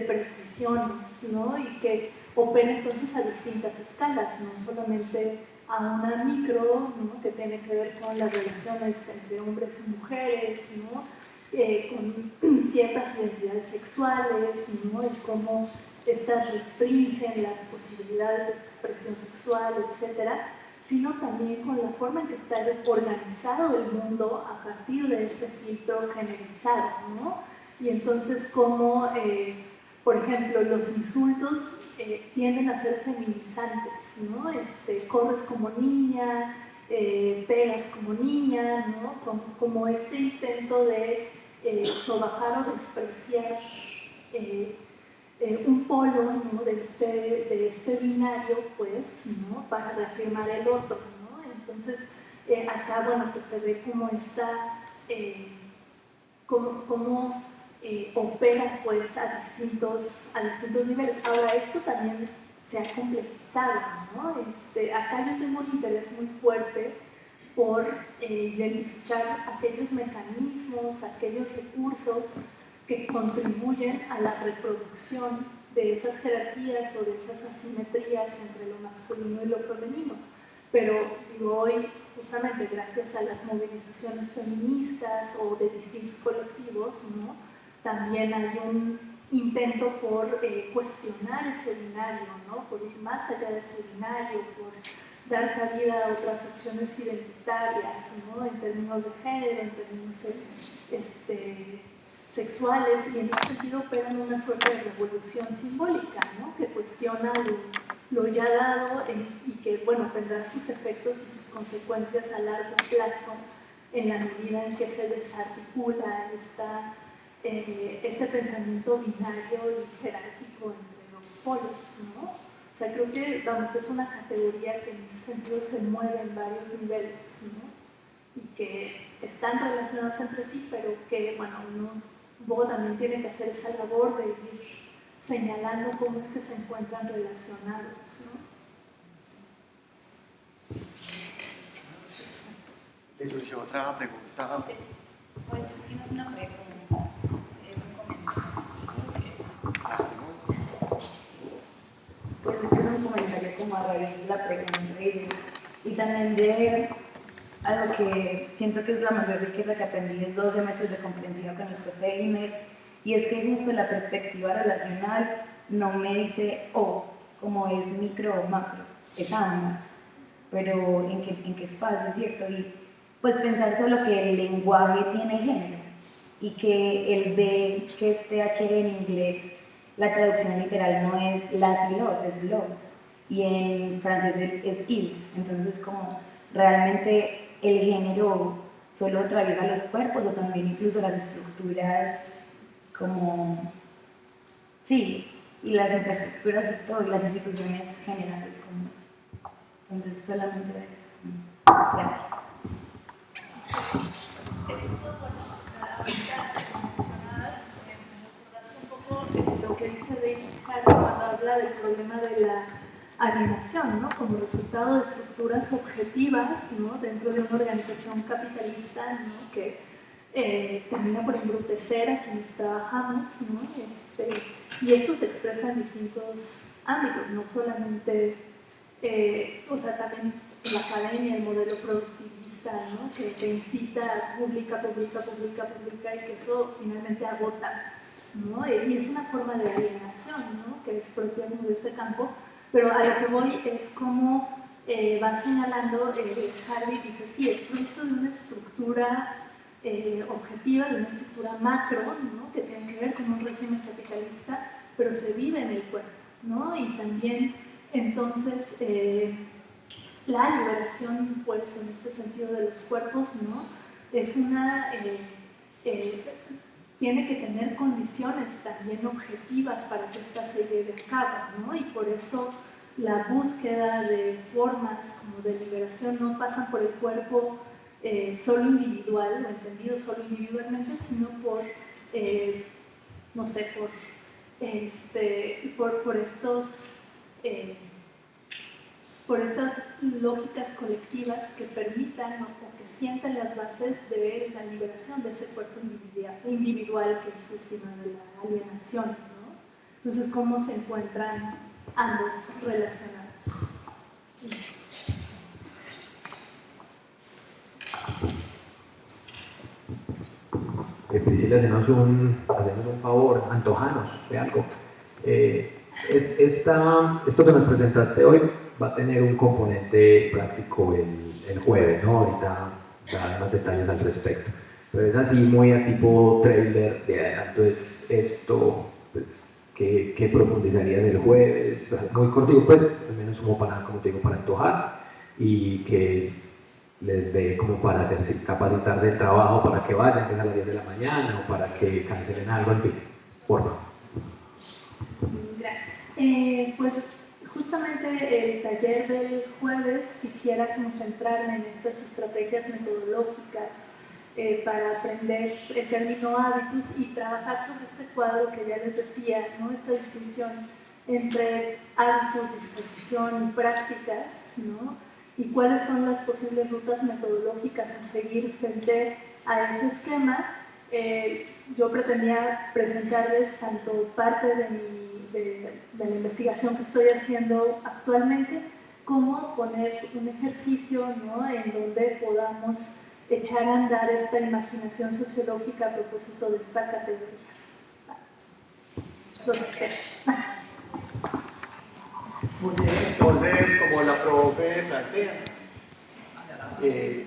precisiones, ¿no? Y que opera entonces a distintas escalas, no solamente a una micro, ¿no? Que tiene que ver con las relaciones entre hombres y mujeres, ¿no? Con ciertas identidades sexuales, ¿no? Y cómo estas restringen las posibilidades de expresión sexual, etcétera, sino también con la forma en que está organizado el mundo a partir de ese filtro generalizado, ¿no? Y entonces cómo, por ejemplo, los insultos tienden a ser feminizantes, ¿no? Corres como niña, pegas como niña, ¿no? Como este intento de sobajar o despreciar un polo, ¿no? de este binario, pues, ¿no? para reafirmar el otro, ¿no? Entonces, acá, bueno, pues se ve cómo cómo opera, pues, a distintos niveles. Ahora, esto también se ha complejizado, ¿no? Acá yo tengo un interés muy fuerte por identificar aquellos mecanismos, aquellos recursos que contribuyen a la reproducción de esas jerarquías o de esas asimetrías entre lo masculino y lo femenino. Pero digo, hoy, justamente gracias a las movilizaciones feministas o de distintos colectivos, ¿no? también hay un intento por cuestionar ese binario, ¿no? por ir más allá de ese binario, por dar cabida a otras opciones identitarias, ¿no? en términos de género, en términos sexuales, y en ese sentido operan una suerte de revolución simbólica, ¿no? que cuestiona lo ya dado y que, bueno, tendrá sus efectos y sus consecuencias a largo plazo en la medida en que se desarticula este pensamiento binario y jerárquico entre los polos, ¿no? O sea, creo que, vamos, es una categoría que en ese sentido se mueve en varios niveles, ¿no? Y que están relacionados entre sí, pero que, bueno, luego también tiene que hacer esa labor de ir señalando cómo es que se encuentran relacionados, ¿no? ¿Le surgió otra pregunta? Pues es que no es una pregunta, es un comentario. Pues es que es un comentario como a raíz de la pregunta y también de algo que siento que es la mayor riqueza que aprendí en 2 semestres de comprensión con el profe Eimer, y es que justo la perspectiva relacional no me dice como es micro o macro, es ambas, pero en qué espacio, ¿cierto? Y pues pensar solo que el lenguaje tiene género y que el B, que es THR en inglés, la traducción literal no es las y los, es los, y en francés es ils, entonces como realmente el género solo atraviesa los cuerpos o también incluso las estructuras como, sí, y las infraestructuras y todo, y las instituciones generales como, entonces solamente eso. Gracias. Esto, bueno, ahorita que mencionabas, me recordaste un poco lo que dice David Harvey cuando habla del problema de la alienación, ¿no? Como resultado de estructuras objetivas, ¿no? dentro de una organización capitalista, ¿no? que termina por embrutecer a quienes trabajamos, ¿no? Y esto se expresa en distintos ámbitos, no solamente, o sea, también en la academia, el modelo productivista, ¿no? que te incita a publica, y que eso finalmente agota, ¿no? Y es una forma de alienación, ¿no? que es propia de este campo, pero a lo que voy es como va señalando, Harvey dice, sí, es producto de una estructura objetiva, de una estructura macro, ¿no? que tiene que ver con un régimen capitalista, pero se vive en el cuerpo, ¿no? Y también, entonces, la liberación, pues, en este sentido de los cuerpos, ¿no? es una... tiene que tener condiciones también objetivas para que ésta se lleve a cabo, ¿no? Y por eso la búsqueda de formas como de liberación no pasa por el cuerpo solo individual, o entendido solo individualmente, sino por, no sé, por estas lógicas colectivas que permitan o que sientan las bases de la liberación de ese cuerpo individual que es víctima de la alienación, ¿no? Entonces, ¿cómo se encuentran ambos relacionados? Priscila, hacemos un favor, antojanos de algo. Esto que nos presentaste hoy va a tener un componente práctico el jueves, ¿no? Ahorita daré más detalles al respecto. Pero es así muy a tipo trailer de adelanto, es esto, pues, que profundizaría del jueves, muy cortito, pues, al menos como te digo, para antojar y que les dé como para capacitarse el trabajo, para que vayan, que es a las 10 de la mañana, o para que cancelen algo, en fin, por favor. Pues justamente el taller del jueves quisiera como centrarme en estas estrategias metodológicas para aprender el término hábitus y trabajar sobre este cuadro que ya les decía, ¿no? Esta distinción entre hábitos, disposición y prácticas, ¿no? Y cuáles son las posibles rutas metodológicas a seguir frente a ese esquema. Yo pretendía presentarles tanto parte de la investigación que estoy haciendo actualmente, como poner un ejercicio, ¿no? En donde podamos echar a andar esta imaginación sociológica a propósito de esta categoría. Los espero. Muy bien, entonces, como la profe plantea,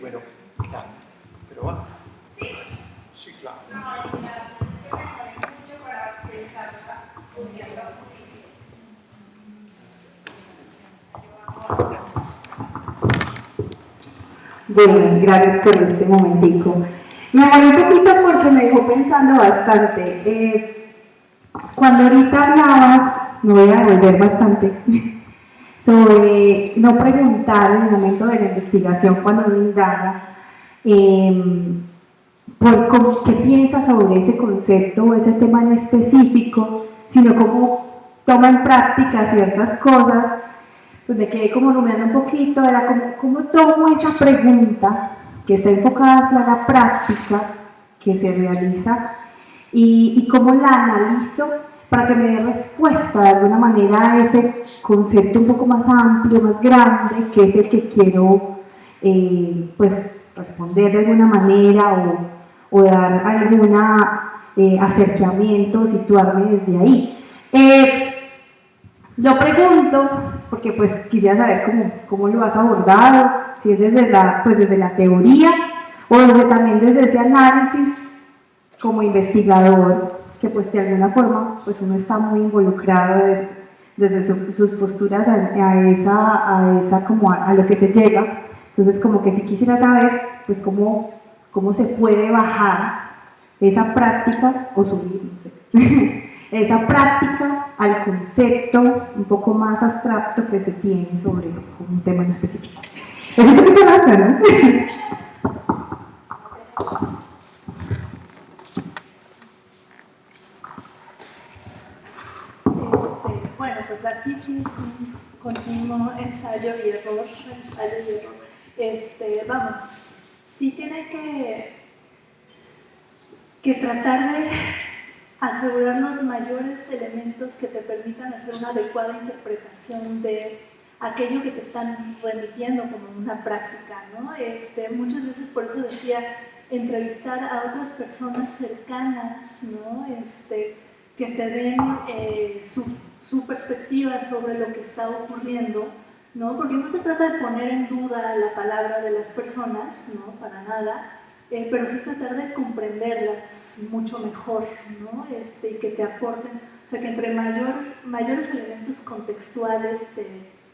bueno, ya, pero va. Sí, claro. Bueno, gracias por este momentico. Me agarré un poquito porque me dejó pensando bastante. Cuando ahorita hablabas, me voy a devolver bastante, sobre no preguntar en el momento de la investigación cuando uno indaga, qué piensas sobre ese concepto o ese tema en específico, sino cómo toma en práctica ciertas cosas. Pues me quedé como rumiando un poquito, era como cómo tomo esa pregunta que está enfocada hacia la práctica que se realiza y cómo la analizo para que me dé respuesta de alguna manera a ese concepto un poco más amplio, más grande, que es el que quiero pues responder de alguna manera o dar algún acercamiento, situarme desde ahí. Lo pregunto porque pues quisiera saber cómo lo has abordado, si es desde la teoría o también desde ese análisis como investigador, que pues de alguna forma pues uno está muy involucrado desde sus posturas a lo que se llega. Entonces como que si quisiera saber pues cómo se puede bajar esa práctica o subir, no sé, esa práctica al concepto un poco más abstracto que se tiene sobre un tema en específico. Es un poquito más, ¿no? Bueno, pues aquí sí es un continuo ensayo y error. Vamos, sí tiene que tratar de asegurar los mayores elementos que te permitan hacer una adecuada interpretación de aquello que te están remitiendo como una práctica, ¿no? Muchas veces, por eso decía, entrevistar a otras personas cercanas, ¿no? Que te den su perspectiva sobre lo que está ocurriendo, ¿no? Porque no se trata de poner en duda la palabra de las personas, ¿no? Para nada, pero sí tratar de comprenderlas mucho mejor, ¿no? Y que te aporten, o sea, que entre mayores elementos contextuales te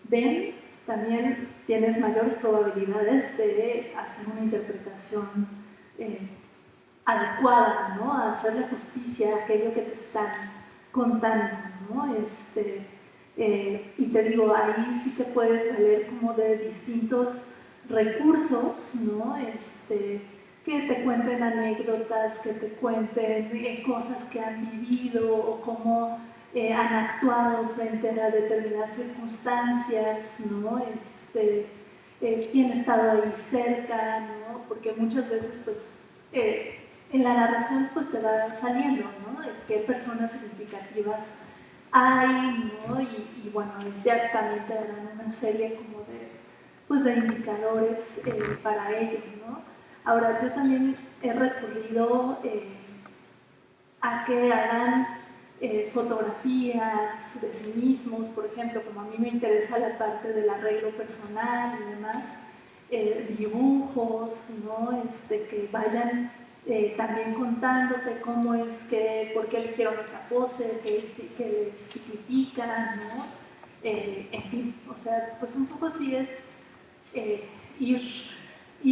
den, también tienes mayores probabilidades de hacer una interpretación adecuada, ¿no? A hacerle justicia a aquello que te están contando, ¿no? Y te digo, ahí sí te puedes valer como de distintos recursos, ¿no? Que te cuenten anécdotas, que te cuenten cosas que han vivido o cómo han actuado frente a determinadas circunstancias, ¿no? Quién ha estado ahí cerca, ¿no? Porque muchas veces, pues, en la narración, pues, te va saliendo, ¿no? Qué personas significativas hay, ¿no? Y bueno, ya también te darán una serie como de indicadores para ello, ¿no? Ahora, yo también he recurrido a que hagan fotografías de sí mismos, por ejemplo, como a mí me interesa la parte del arreglo personal y demás, dibujos, ¿no? Que vayan también contándote cómo es por qué eligieron esa pose, qué significa, ¿no? En fin, o sea, pues un poco así es ir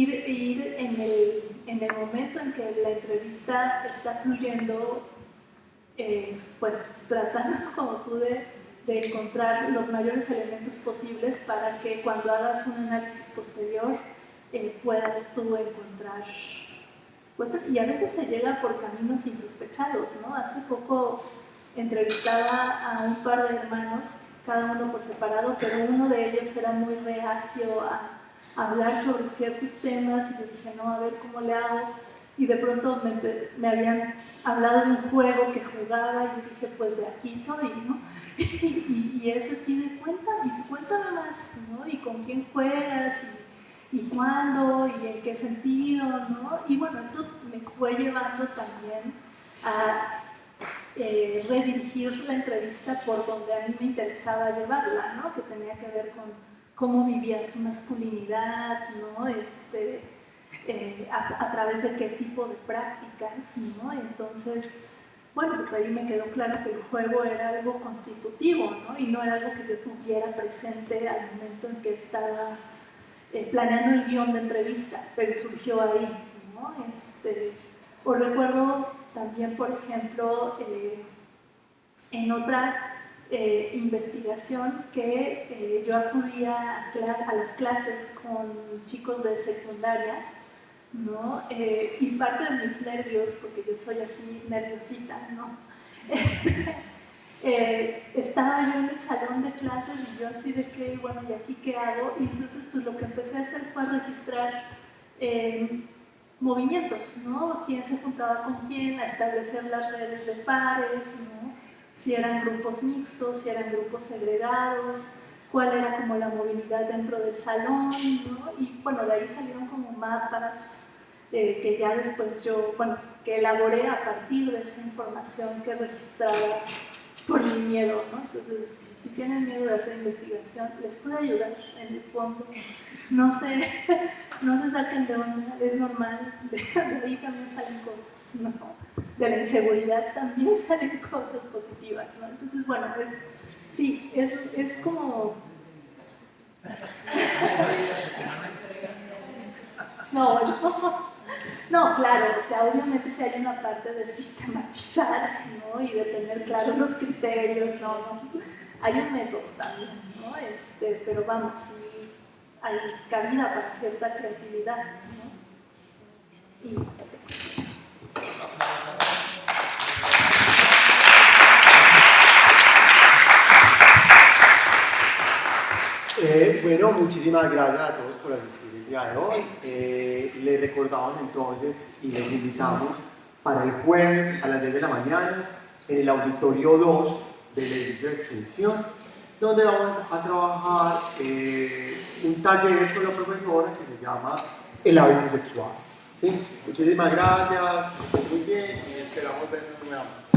en el momento en que la entrevista está fluyendo, pues tratando como tú de de encontrar los mayores elementos posibles para que cuando hagas un análisis posterior puedas tú encontrar, pues, y a veces se llega por caminos insospechados, ¿no? Hace poco entrevistaba a un par de hermanos, cada uno por separado, pero uno de ellos era muy reacio a hablar sobre ciertos temas y yo dije, no, a ver cómo le hago. Y de pronto me habían hablado de un juego que jugaba y yo dije, pues de aquí soy, ¿no? y es así de cuéntame más, ¿no? Y con quién juegas y cuándo y en qué sentido, ¿no? Y bueno, eso me fue llevando también a redirigir la entrevista por donde a mí me interesaba llevarla, ¿no? Que tenía que ver con cómo vivía su masculinidad, ¿no? A través de qué tipo de prácticas, ¿no? Entonces, bueno, pues ahí me quedó claro que el juego era algo constitutivo, ¿no? Y no era algo que yo tuviera presente al momento en que estaba planeando el guión de entrevista, pero surgió ahí, ¿no? O recuerdo también, por ejemplo, en otra investigación que yo acudía a las clases con chicos de secundaria, ¿no? Y parte de mis nervios, porque yo soy así nerviosita, ¿no? Estaba yo en el salón de clases y yo así de que, bueno, ¿y aquí qué hago? Y entonces pues lo que empecé a hacer fue registrar movimientos, ¿no? ¿Quién se juntaba con quién? A establecer las redes de pares, ¿no? Si eran grupos mixtos, si eran grupos segregados, cuál era como la movilidad dentro del salón, ¿no? Y bueno, de ahí salieron como mapas que ya después yo, bueno, que elaboré a partir de esa información que registraba por mi miedo, ¿no? Entonces, si tienen miedo de hacer investigación, les puede ayudar en el fondo. No se saquen de onda, es normal, de ahí también salen cosas, ¿no? De la inseguridad también salen cosas positivas, ¿no? Entonces, bueno, sí, es como... No, claro, o sea, obviamente si hay una parte de sistematizar, ¿no? Y de tener claros los criterios, ¿no? Hay un método también, ¿no? Pero vamos, sí hay cabida para cierta creatividad, ¿no? Y bueno, muchísimas gracias a todos por asistir el día de hoy. Les recordamos entonces y les invitamos para el jueves a las 10 de la mañana en el auditorio 2 del edificio de extensión, donde vamos a trabajar un taller con la profesora que se llama El hábito sexual. ¿Sí? Muchísimas gracias, muy bien y esperamos vernos nuevamente.